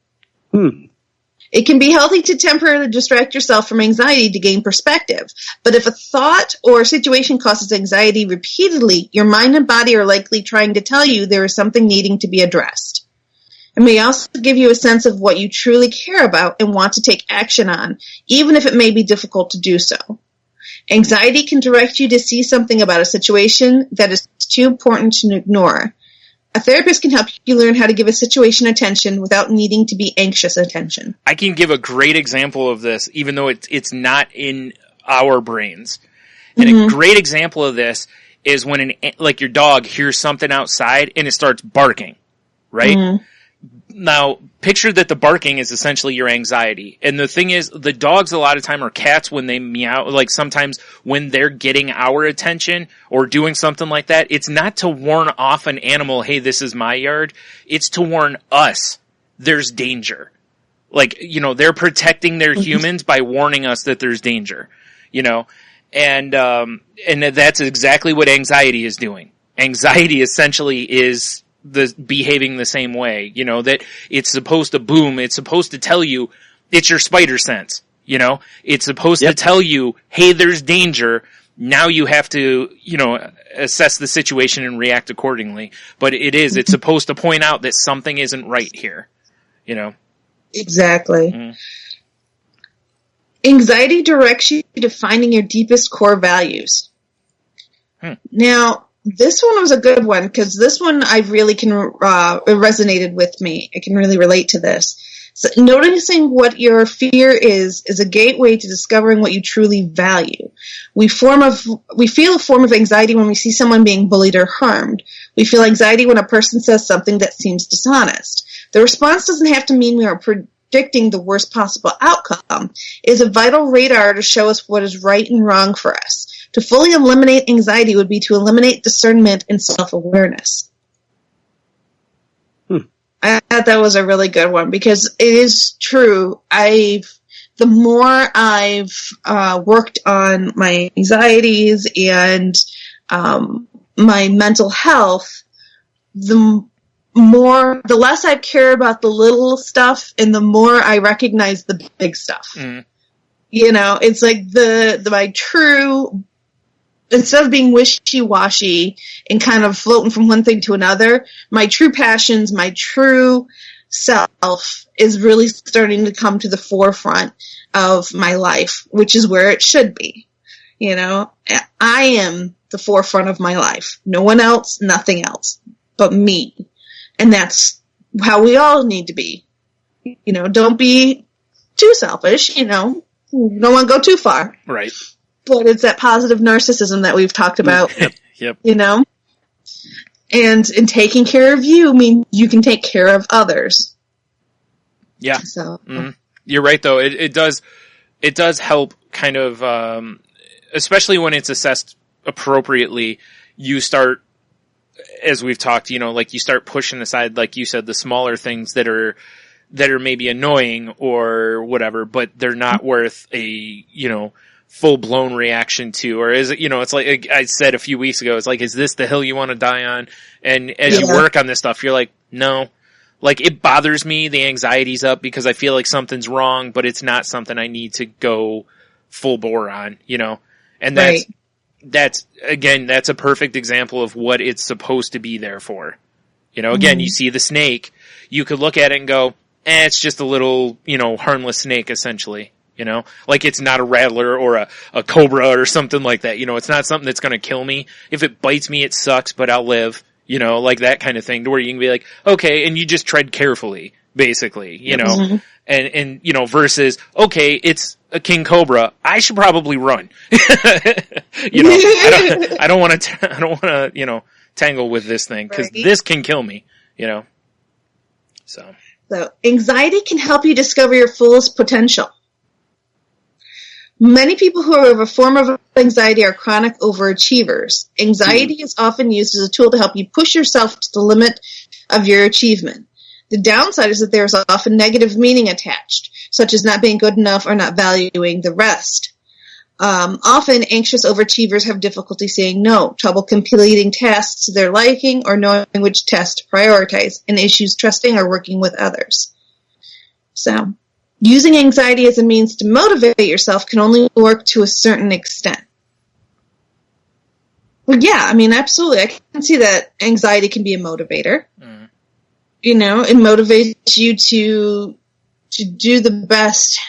It can be healthy to temporarily distract yourself from anxiety to gain perspective. But if a thought or situation causes anxiety repeatedly, your mind and body are likely trying to tell you there is something needing to be addressed. It may also give you a sense of what you truly care about and want to take action on, even if it may be difficult to do so. Anxiety can direct you to see something about a situation that is too important to ignore. A therapist can help you learn how to give a situation attention without needing to be anxious attention. I can give a great example of this, even though it's not in our brains. And a great example of this is when like your dog hears something outside and it starts barking, right? Now, picture that the barking is essentially your anxiety. And the thing is, the dogs a lot of time, or cats when they meow, like sometimes when they're getting our attention or doing something like that, it's not to warn off an animal, hey, this is my yard. It's to warn us there's danger. Like, you know, they're protecting their humans by warning us that there's danger, you know? And that's exactly what anxiety is doing. Anxiety essentially is behaving the same way, you know, that it's supposed to boom. It's supposed to tell you it's your spider sense, you know, it's supposed to tell you, hey, there's danger. Now you have to, you know, assess the situation and react accordingly. But it's supposed to point out that something isn't right here, you know? Exactly. Anxiety directs you to finding your deepest core values. Now, this one was a good one because this one I really can it resonated with me. I can really relate to this. So noticing what your fear is a gateway to discovering what you truly value. We feel a form of anxiety when we see someone being bullied or harmed. We feel anxiety when a person says something that seems dishonest. The response doesn't have to mean we are predicting the worst possible outcome. It is a vital radar to show us what is right and wrong for us. To fully eliminate anxiety would be to eliminate discernment and self-awareness. I thought that was a really good one because it is true. The more I've worked on my anxieties and my mental health, the less I care about the little stuff and the more I recognize the big stuff. You know, it's like my true, instead of being wishy-washy and kind of floating from one thing to another, my true passions, my true self is really starting to come to the forefront of my life, which is where it should be. You know, I am the forefront of my life. No one else, nothing else but me. And that's how we all need to be. You know, don't be too selfish, you know, don't want to go too far. Right. But it's that positive narcissism that we've talked about, Yep. You know? And in taking care of you means you can take care of others. Yeah. So You're right, though. It does help kind of, especially when it's assessed appropriately, you start, as we've talked, you know, like you start pushing aside, like you said, the smaller things that are maybe annoying or whatever, but they're not worth a, you know, full-blown reaction to, or is it, you know, it's like I said a few weeks ago, it's like, is this the hill you want to die on? And as you work on this stuff, you're like, no, like it bothers me, the anxiety's up because I feel like something's wrong, but it's not something I need to go full bore on, you know? And that's again, that's a perfect example of what it's supposed to be there for. You know, again, you see the snake, you could look at it and go, it's just a little, you know, harmless snake essentially. You know, like it's not a rattler or a cobra or something like that. You know, it's not something that's going to kill me. If it bites me, it sucks, but I'll live, you know, like that kind of thing to where you can be like, okay. And you just tread carefully, basically, you know, and, you know, versus, okay, it's a king cobra. I should probably run. You know, I don't want to, you know, tangle with this thing because this can kill me, you know, so anxiety can help you discover your fullest potential. Many people who have a form of anxiety are chronic overachievers. Anxiety is often used as a tool to help you push yourself to the limit of your achievement. The downside is that there is often negative meaning attached, such as not being good enough or not valuing the rest. Often, anxious overachievers have difficulty saying no, trouble completing tasks to their liking, or knowing which tasks to prioritize, and issues trusting or working with others. So, using anxiety as a means to motivate yourself can only work to a certain extent. Well, yeah, I mean, absolutely. I can see that anxiety can be a motivator. Mm. You know, it motivates you to do the best.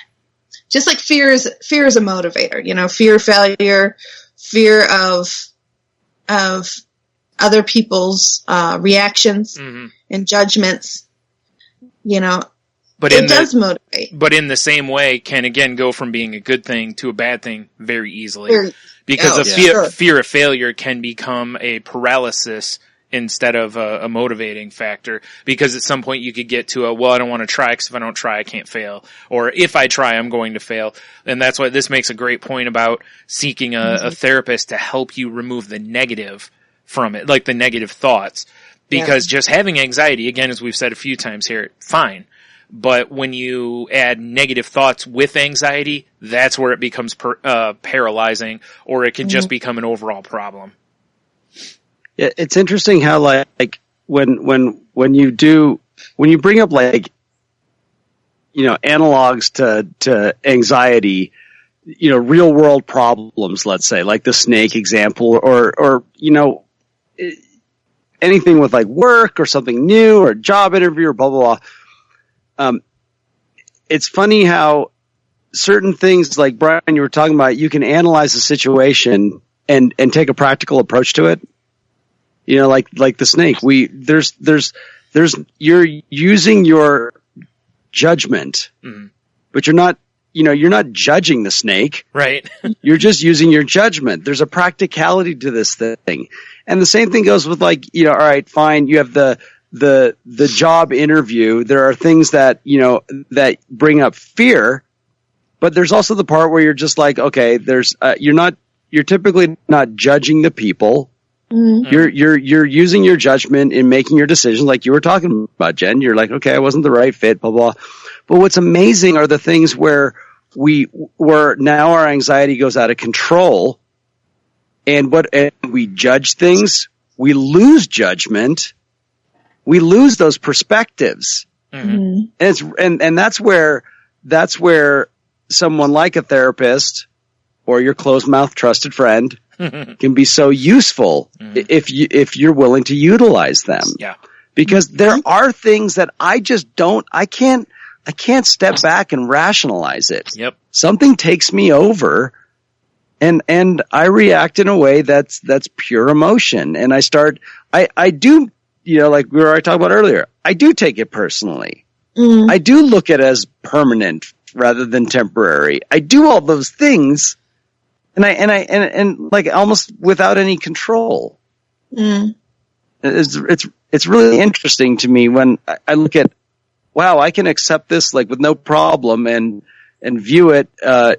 Just like fear is a motivator. You know, fear of failure, fear of other people's reactions and judgments. You know, but it does motivate. But in the same way, can again go from being a good thing to a bad thing very easily. Because fear of failure can become a paralysis instead of a motivating factor. Because at some point you could get to I don't want to try because if I don't try, I can't fail. Or if I try, I'm going to fail. And that's why this makes a great point about seeking a therapist to help you remove the negative from it, like the negative thoughts. Because just having anxiety, again, as we've said a few times here, fine. But when you add negative thoughts with anxiety, that's where it becomes paralyzing, or it can just become an overall problem. Yeah, it's interesting how like when you bring up like, you know, analogs to anxiety, you know, real world problems, let's say, like the snake example, or you know, anything with like work or something new or a job interview or blah blah blah. It's funny how certain things, like Brian, you were talking about, you can analyze the situation and take a practical approach to it. You know, like the snake. You're using your judgment, but you're not judging the snake. Right. You're just using your judgment. There's a practicality to this thing. And the same thing goes with, like, you know, all right, fine, you have the job interview. There are things that, you know, that bring up fear, but there's also the part where you're just like, okay, you're typically not judging the people. Mm-hmm. You're using your judgment in making your decisions, like you were talking about, Jen. You're like, okay, I wasn't the right fit, blah, blah. But what's amazing are the things where now our anxiety goes out of control, and we judge things, we lose judgment, we lose those perspectives. Mm-hmm. And that's where someone like a therapist or your closed-mouth trusted friend can be so useful if you're willing to utilize them. Yeah. Because there are things that I can't step back and rationalize it. Yep. Something takes me over, and I react in a way that's pure emotion. And I do, you know, like we were talking about earlier, I do take it personally. Mm. I do look at it as permanent rather than temporary. I do all those things, and like almost without any control. Mm. It's really interesting to me when I look at, wow, I can accept this like with no problem and view it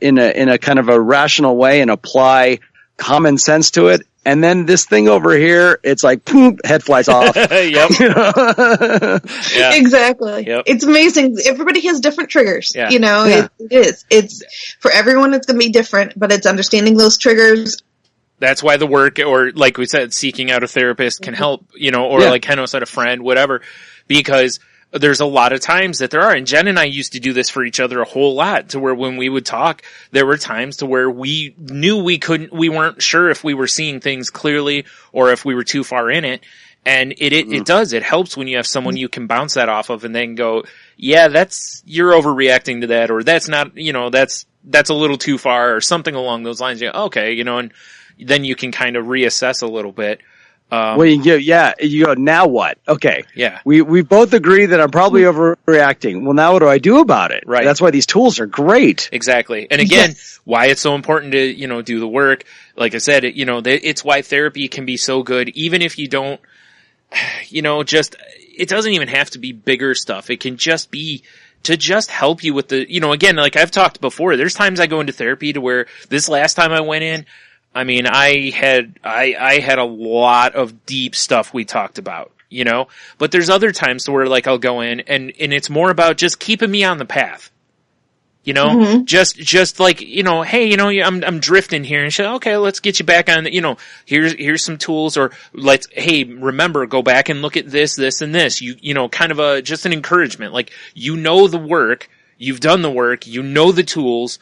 in a kind of a rational way and apply common sense to it. And then this thing over here, it's like, boom, head flies off. Yep. Yeah. Exactly. Yep. It's amazing. Everybody has different triggers. Yeah. You know, yeah. It is. It's for everyone. It's going to be different, but it's understanding those triggers. That's why the work, or like we said, seeking out a therapist can help, you know, or like Heno said, a friend, whatever, because there's a lot of times that there are, and Jen and I used to do this for each other a whole lot, to where when we would talk, there were times to where we knew we weren't sure if we were seeing things clearly or if we were too far in it. And it helps when you have someone you can bounce that off of and then go, yeah, you're overreacting to that, or that's not, you know, that's a little too far, or something along those lines. You go, okay, you know, and then you can kind of reassess a little bit. Well, you go, now what? Okay. Yeah. We both agree that I'm probably overreacting. Well, now what do I do about it? Right. That's why these tools are great. Exactly. And again, why it's so important to, you know, do the work. Like I said, you know, it's why therapy can be so good, even if you don't, you know, it doesn't even have to be bigger stuff. It can just be to just help you with the, you know, again, like I've talked before, there's times I go into therapy to where this last time I went in, I mean, I had a lot of deep stuff we talked about, you know, but there's other times to where like I'll go in and it's more about just keeping me on the path, you know, just like, you know, hey, you know, I'm drifting here, and okay, let's get you back on, you know, here's some tools, or hey, remember, go back and look at this, and this, you know, kind of just an encouragement, like, you know, the work, You've done the work. You know the tools.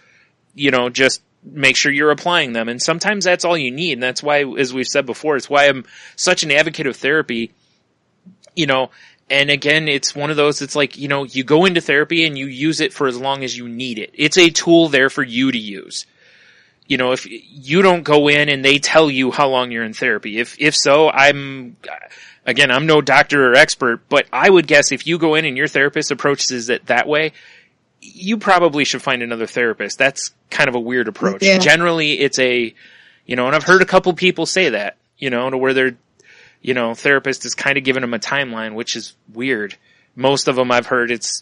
Just make sure you're applying them. And sometimes that's all you need. And that's why, as we've said before, it's why I'm such an advocate of therapy. And again, it's one of those, it's like, you go into therapy and you use it for as long as you need it. It's a tool there for you to use. If you don't go in and they tell you how long you're in therapy, if so, I'm no doctor or expert, but I would guess if you go in and your therapist approaches it that way, you probably should find another therapist. That's kind of a weird approach. Yeah. Generally, it's and I've heard a couple people say that, to where they're, therapist is kind of giving them a timeline, which is weird. Most of them I've heard it's,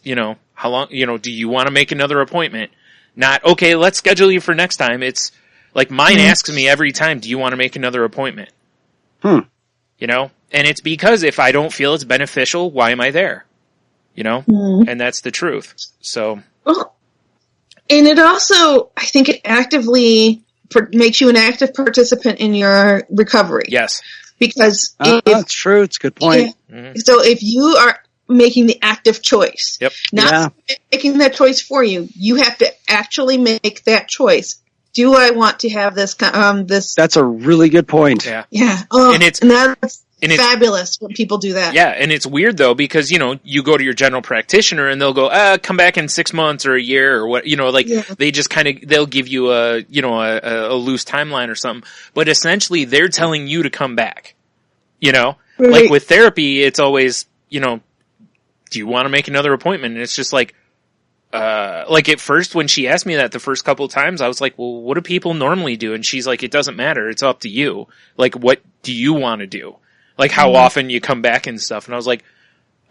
how long, do you want to make another appointment? Not, okay, let's schedule you for next time. It's like mine asks me every time, do you want to make another appointment? And it's because if I don't feel it's beneficial, why am I there? And that's the truth. So. Well, and it also, I think it actively makes you an active participant in your recovery. Yes. Because that's true. It's a good point. Yeah. So if you are making the active choice, not making that choice for you, you have to actually make that choice. Do I want to have this? That's a really good point. Yeah. Yeah. Oh, and that's fabulous when people do that. Yeah, and it's weird though because you go to your general practitioner and they'll go, come back in 6 months or a year or what, they just kind of they'll give you a loose timeline or something, but essentially they're telling you to come back. Right. Like with therapy, it's always do you want to make another appointment? And it's just like at first when she asked me that the first couple of times, I was like, well, what do people normally do? And she's like, it doesn't matter. It's up to you. Like, what do you want to do? Like how often you come back and stuff. And I was like,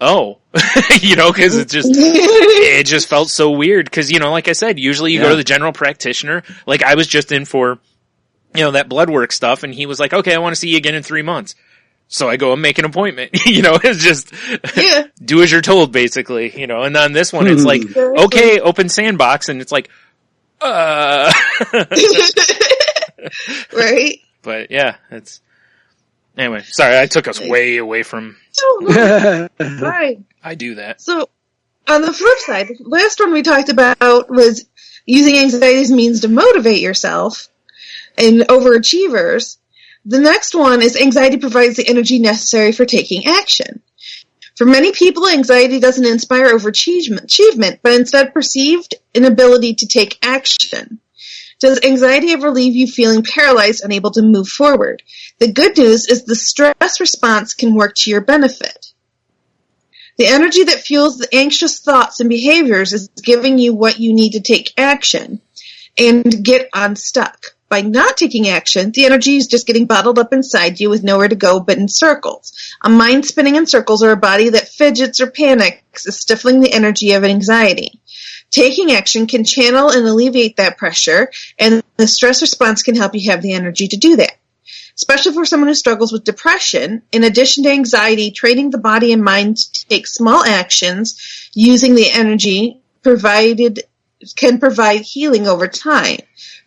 oh, cause it just felt so weird. Cause, like I said, usually you go to the general practitioner. Like I was just in for, that blood work stuff. And he was like, okay, I want to see you again in 3 months. So I go and make an appointment, it's just do as you're told basically, and on this one, it's like, okay, open sandbox. And it's like, right. But yeah, anyway, sorry, I took us way away from. Right. I do that. So on the flip side, the last one we talked about was using anxiety as means to motivate yourself and overachievers. The next one is anxiety provides the energy necessary for taking action. For many people, anxiety doesn't inspire overachievement, but instead perceived inability to take action. Does anxiety ever leave you feeling paralyzed, unable to move forward? The good news is the stress response can work to your benefit. The energy that fuels the anxious thoughts and behaviors is giving you what you need to take action and get unstuck. By not taking action, the energy is just getting bottled up inside you with nowhere to go but in circles. A mind spinning in circles or a body that fidgets or panics is stifling the energy of anxiety. Taking action can channel and alleviate that pressure, and the stress response can help you have the energy to do that. Especially for someone who struggles with depression, in addition to anxiety, training the body and mind to take small actions using the energy provided can provide healing over time.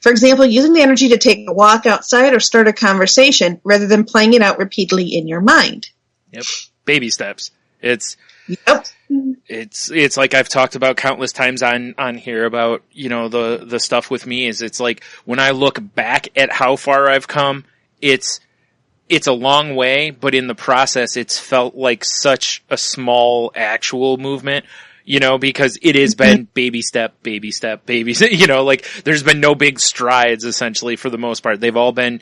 For example, using the energy to take a walk outside or start a conversation rather than playing it out repeatedly in your mind. Yep. Baby steps. It's like I've talked about countless times on here about, the stuff with me is it's like when I look back at how far I've come, it's a long way, but in the process, it's felt like such a small actual movement. Because it has been baby step, baby step, like there's been no big strides essentially for the most part. They've all been,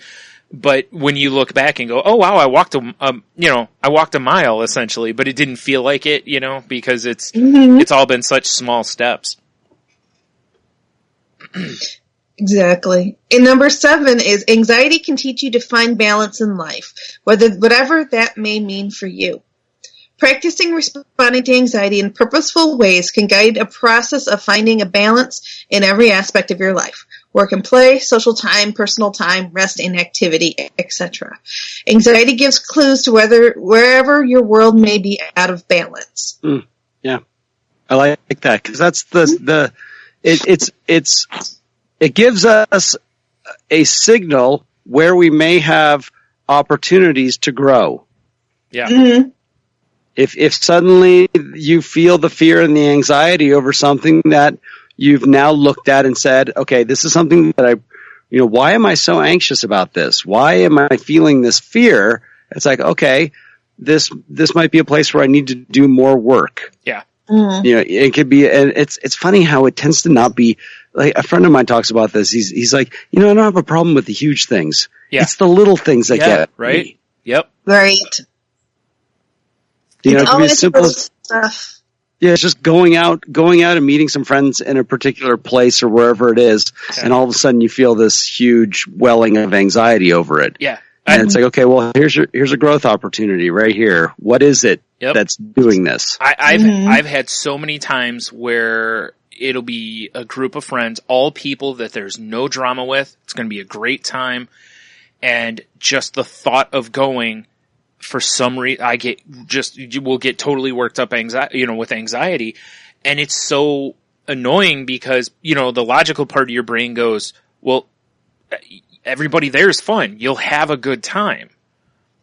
but when you look back and go, oh wow, I walked a mile essentially, but it didn't feel like it, because it's all been such small steps. Exactly. And number 7 is anxiety can teach you to find balance in life, whatever that may mean for you. Practicing responding to anxiety in purposeful ways can guide a process of finding a balance in every aspect of your life. Work and play, social time, personal time, rest and activity, etc. Anxiety gives clues to wherever your world may be out of balance. Yeah. I like that because that's it gives us a signal where we may have opportunities to grow. Yeah. Mm-hmm. If suddenly you feel the fear and the anxiety over something that you've now looked at and said, okay, this is something that why am I so anxious about this? Why am I feeling this fear? It's like, okay, this might be a place where I need to do more work. Yeah. Mm-hmm. It could be, and it's funny how it tends to not be, like, a friend of mine talks about this. He's like, I don't have a problem with the huge things. Yeah. It's the little things that get right. me. Yep. Right. It can be as simple as stuff. Yeah, it's just going out and meeting some friends in a particular place or wherever it is, and all of a sudden you feel this huge welling of anxiety over it. Yeah. And it's like, okay, well, here's a growth opportunity right here. What is it that's doing this? I've had so many times where it'll be a group of friends, all people that there's no drama with. It's going to be a great time. And just the thought of going, for some reason, we'll get totally worked up with anxiety. And it's so annoying because, the logical part of your brain goes, well, everybody there is fun. You'll have a good time,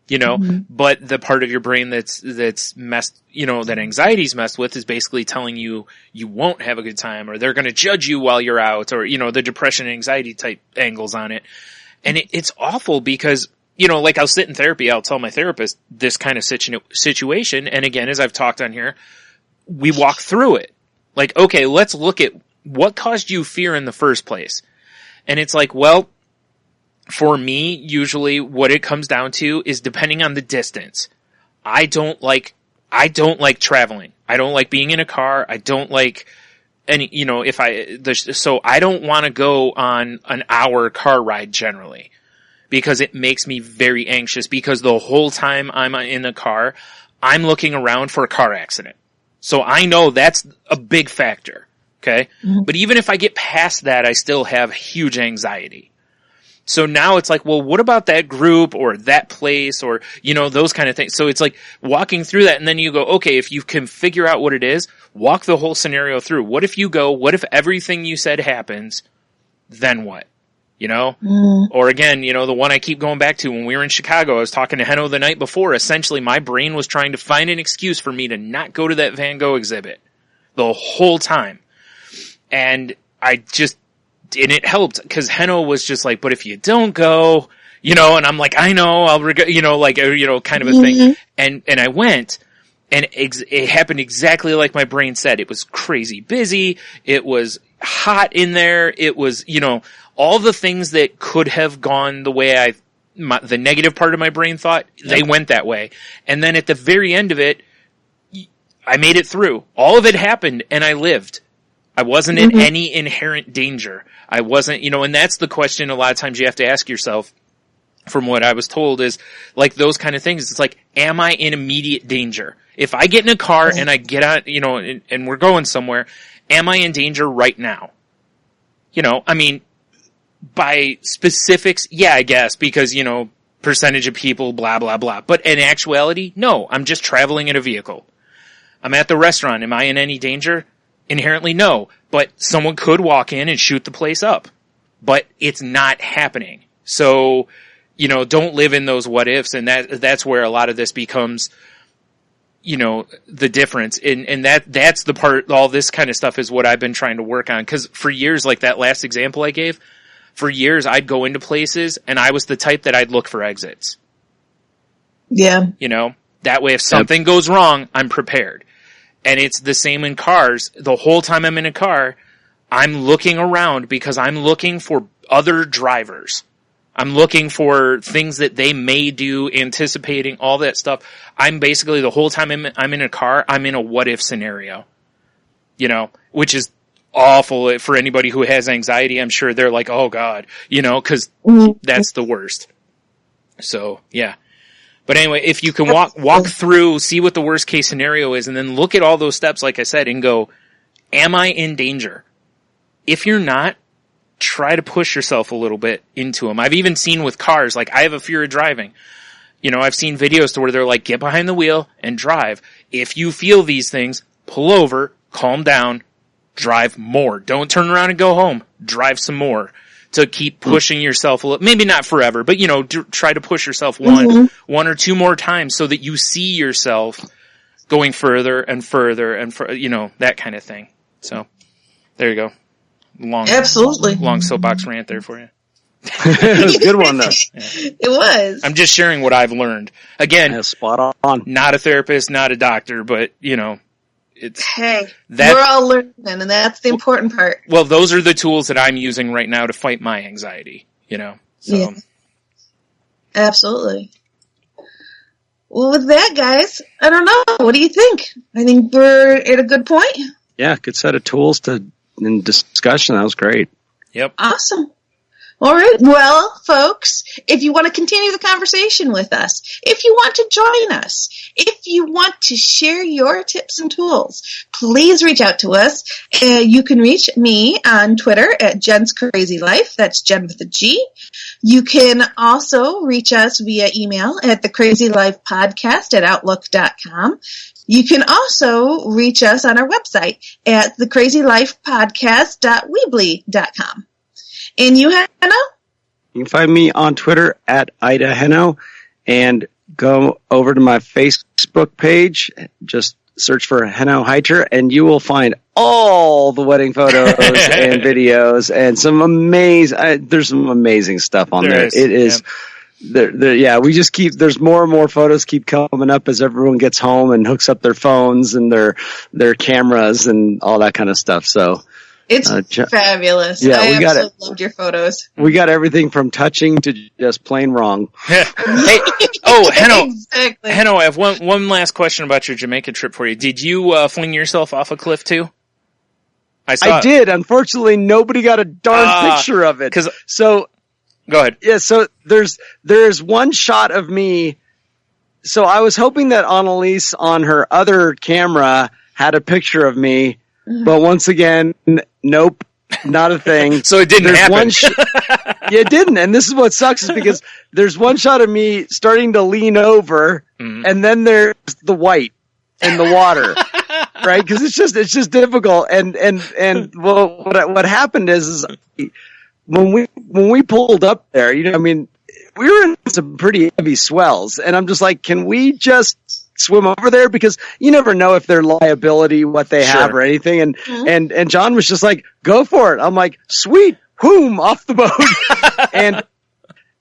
but the part of your brain that's messed, that anxiety's messed with is basically telling you won't have a good time, or they're going to judge you while you're out, or, the depression and anxiety type angles on it. And it's awful because, like I'll sit in therapy, I'll tell my therapist this kind of situation. And again, as I've talked on here, we walk through it. Like, okay, let's look at what caused you fear in the first place. And it's like, well, for me, usually what it comes down to is depending on the distance. I don't like traveling. I don't like being in a car. I don't like so I don't want to go on an hour car ride generally because it makes me very anxious because the whole time I'm in the car, I'm looking around for a car accident. So I know that's a big factor. Okay. Mm-hmm. But even if I get past that, I still have huge anxiety. So now it's like, well, what about that group or that place or, those kind of things. So it's like walking through that and then you go, okay, if you can figure out what it is, walk the whole scenario through. What if everything you said happens, then what? Or again, the one I keep going back to when we were in Chicago, I was talking to Henno the night before. Essentially, my brain was trying to find an excuse for me to not go to that Van Gogh exhibit the whole time. And and it helped because Henno was just like, but if you don't go, and I'm like, I know, I'll regret, kind of a thing. And I went and it happened exactly like my brain said. It was crazy busy. It was hot in there. It was, all the things that could have gone the way the negative part of my brain thought, they went that way. And then at the very end of it, I made it through. All of it happened and I lived. I wasn't in any inherent danger. I wasn't, and that's the question a lot of times you have to ask yourself from what I was told is like those kind of things. It's like, am I in immediate danger? If I get in a car and I get out, and we're going somewhere, am I in danger right now? By specifics, yeah, I guess, because, percentage of people, blah, blah, blah. But in actuality, no, I'm just traveling in a vehicle. I'm at the restaurant. Am I in any danger? Inherently, no. But someone could walk in and shoot the place up. But it's not happening. So, don't live in those what ifs. And that's where a lot of this becomes, the difference. And that's the part, all this kind of stuff is what I've been trying to work on. Cause for years, like that last example I gave, for years I'd go into places and I was the type that I'd look for exits. Yeah. That way if something goes wrong, I'm prepared. And it's the same in cars. The whole time I'm in a car, I'm looking around because I'm looking for other drivers. I'm looking for things that they may do, anticipating all that stuff. I'm basically the whole time I'm in a car, I'm in a what if scenario, which is awful for anybody who has anxiety. I'm sure they're like, oh God, cause that's the worst. So yeah. But anyway, if you can walk through, see what the worst case scenario is, and then look at all those steps, like I said, and go, am I in danger? If you're not, try to push yourself a little bit into them. I've even seen with cars, like I have a fear of driving. I've seen videos to where they're like, get behind the wheel and drive. If you feel these things, pull over, calm down, drive more. Don't turn around and go home. Drive some more. To keep pushing yourself a little, maybe not forever, but try to push yourself one or two more times so that you see yourself going further and further and that kind of thing. So there you go. Absolutely. Long soapbox rant there for you. It was a good one, though. Yeah. It was. I'm just sharing what I've learned. Again, spot on. Not a therapist, not a doctor, but it's we're all learning, and that's the important part. Well, those are the tools that I'm using right now to fight my anxiety. So. Yeah. Absolutely. Well, with that, guys, I don't know. What do you think? I think we're at a good point. Yeah, good set of tools in discussion. That was great. Yep. Awesome. All right. Well, folks, if you want to continue the conversation with us, if you want to join us, if you want to share your tips and tools, please reach out to us. You can reach me on Twitter at Jen's Crazy Life. That's Jen with a G. You can also reach us via email at thecrazylifepodcast@outlook.com. You can also reach us on our website at thecrazylifepodcast.weebly.com. And you, Heno? You can find me on Twitter at Ida Heno, and go over to my Facebook page. Just search for Heno Heiter, and you will find all the wedding photos and videos, and there's some amazing stuff on there. It is. Yeah. We just there's more and more photos keep coming up as everyone gets home and hooks up their phones and their cameras and all that kind of stuff. So. It's fabulous. Yeah, I absolutely loved your photos. We got everything from touching to just plain wrong. Hey, Heno, exactly. Heno, I have one last question about your Jamaica trip for you. Did you fling yourself off a cliff too? I did. Unfortunately, nobody got a darn picture of it. So, go ahead. Yeah, so there's one shot of me. So I was hoping that Annalise on her other camera had a picture of me. But once again, nope, not a thing. So it didn't happen. Yeah, it didn't. And this is what sucks is because there's one shot of me starting to lean over, and then there's the white in the water, right? Because it's just difficult. And well, what happened is when we pulled up there, we were in some pretty heavy swells, and I'm just like, can we just swim over there, because you never know if they're liability, what they have or anything. And John was just like, go for it. I'm like, sweet, whoom, off the boat. And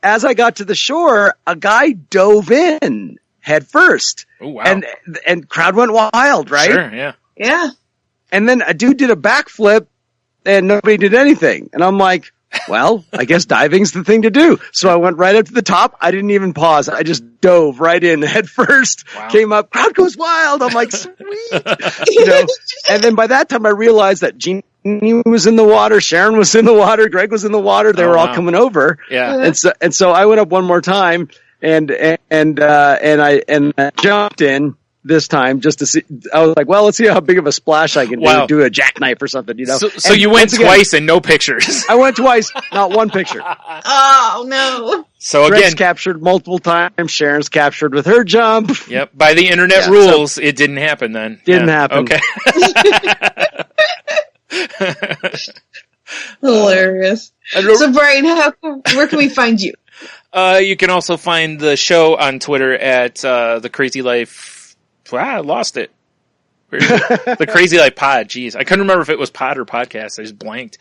as I got to the shore, a guy dove in head first. Oh, wow. And crowd went wild, right? Sure, yeah. Yeah. And then a dude did a backflip and nobody did anything. And I'm like, well, I guess diving's the thing to do. So I went right up to the top. I didn't even pause. I just dove right in head first, came up, crowd goes wild. I'm like, sweet. And then by that time I realized that Jeannie was in the water, Sharon was in the water, Greg was in the water. They were all coming over. Yeah. And so I went up one more time and I jumped in this time just to see. I was like, well, let's see how big of a splash I can do a jackknife or something, So you went twice and no pictures. I went twice, not one picture. Oh no. So Greg's again, captured multiple times. Sharon's captured with her jump. Yep. By the internet rules, it didn't happen then. Didn't happen. Okay. Hilarious. So Brian, where can we find you? You can also find the show on Twitter at The Crazy Life. I lost it. The Crazy Life Pod. Jeez. I couldn't remember if it was pod or podcast. I just blanked.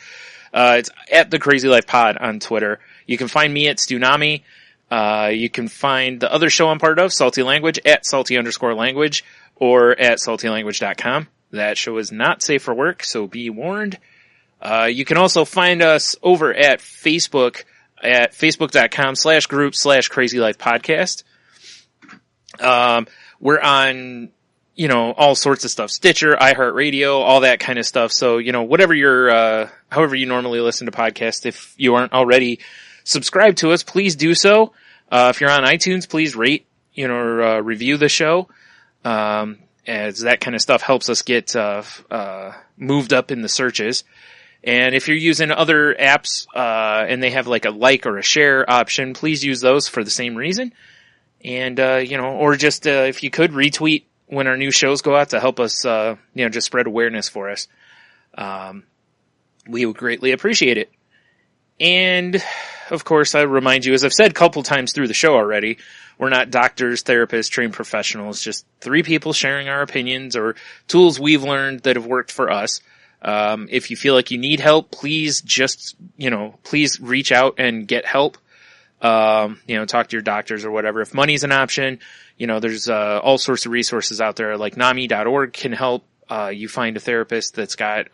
It's at The Crazy Life Pod on Twitter. You can find me at Stunami. You can find the other show I'm part of, Salty Language, at salty_language or at saltylanguage.com. That show is not safe for work, so be warned. You can also find us over at Facebook at facebook.com/group/Crazy Life Podcast. We're on, all sorts of stuff. Stitcher, iHeartRadio, all that kind of stuff. So, whatever however you normally listen to podcasts, if you aren't already subscribed to us, please do so. If you're on iTunes, please rate, or review the show. As that kind of stuff helps us get, moved up in the searches. And if you're using other apps, and they have like a like or a share option, please use those for the same reason. And, or just, if you could retweet when our new shows go out to help us, just spread awareness for us. We would greatly appreciate it. And, of course, I remind you, as I've said a couple times through the show already, we're not doctors, therapists, trained professionals, just three people sharing our opinions or tools we've learned that have worked for us. If you feel like you need help, please please reach out and get help. Talk to your doctors or whatever. If money's an option, there's all sorts of resources out there, like NAMI.org can help you find a therapist that's got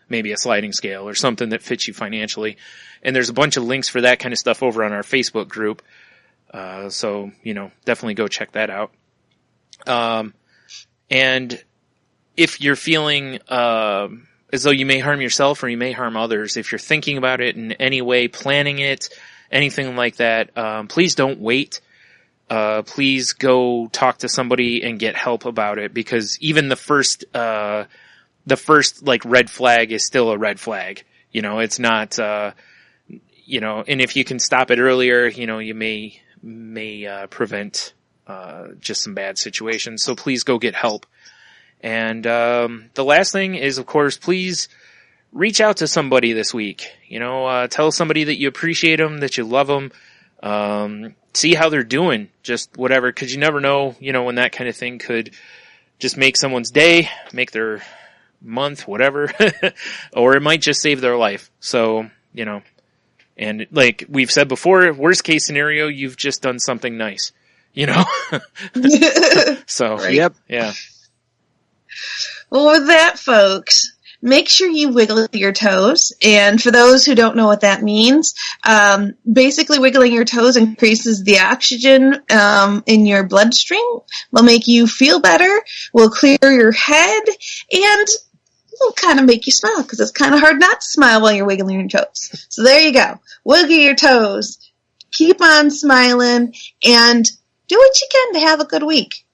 maybe a sliding scale or something that fits you financially. And there's a bunch of links for that kind of stuff over on our Facebook group. So definitely go check that out. And if you're feeling as though you may harm yourself or you may harm others, if you're thinking about it in any way, planning it, anything like that, please don't wait. Please go talk to somebody and get help about it, because even the first like red flag is still a red flag. It's not, and if you can stop it earlier, you may prevent, just some bad situations. So please go get help. And, the last thing is, of course, please reach out to somebody this week. Tell somebody that you appreciate them, that you love them, see how they're doing, just whatever, because you never know, when that kind of thing could just make someone's day, make their month, whatever, or it might just save their life. So, and like we've said before, worst case scenario, you've just done something nice, So, Right. Yep. Yeah. Well, with that, folks, make sure you wiggle your toes. And for those who don't know what that means, basically wiggling your toes increases the oxygen in your bloodstream, will make you feel better, will clear your head, and will kind of make you smile, because it's kind of hard not to smile while you're wiggling your toes. So there you go. Wiggle your toes. Keep on smiling, and do what you can to have a good week.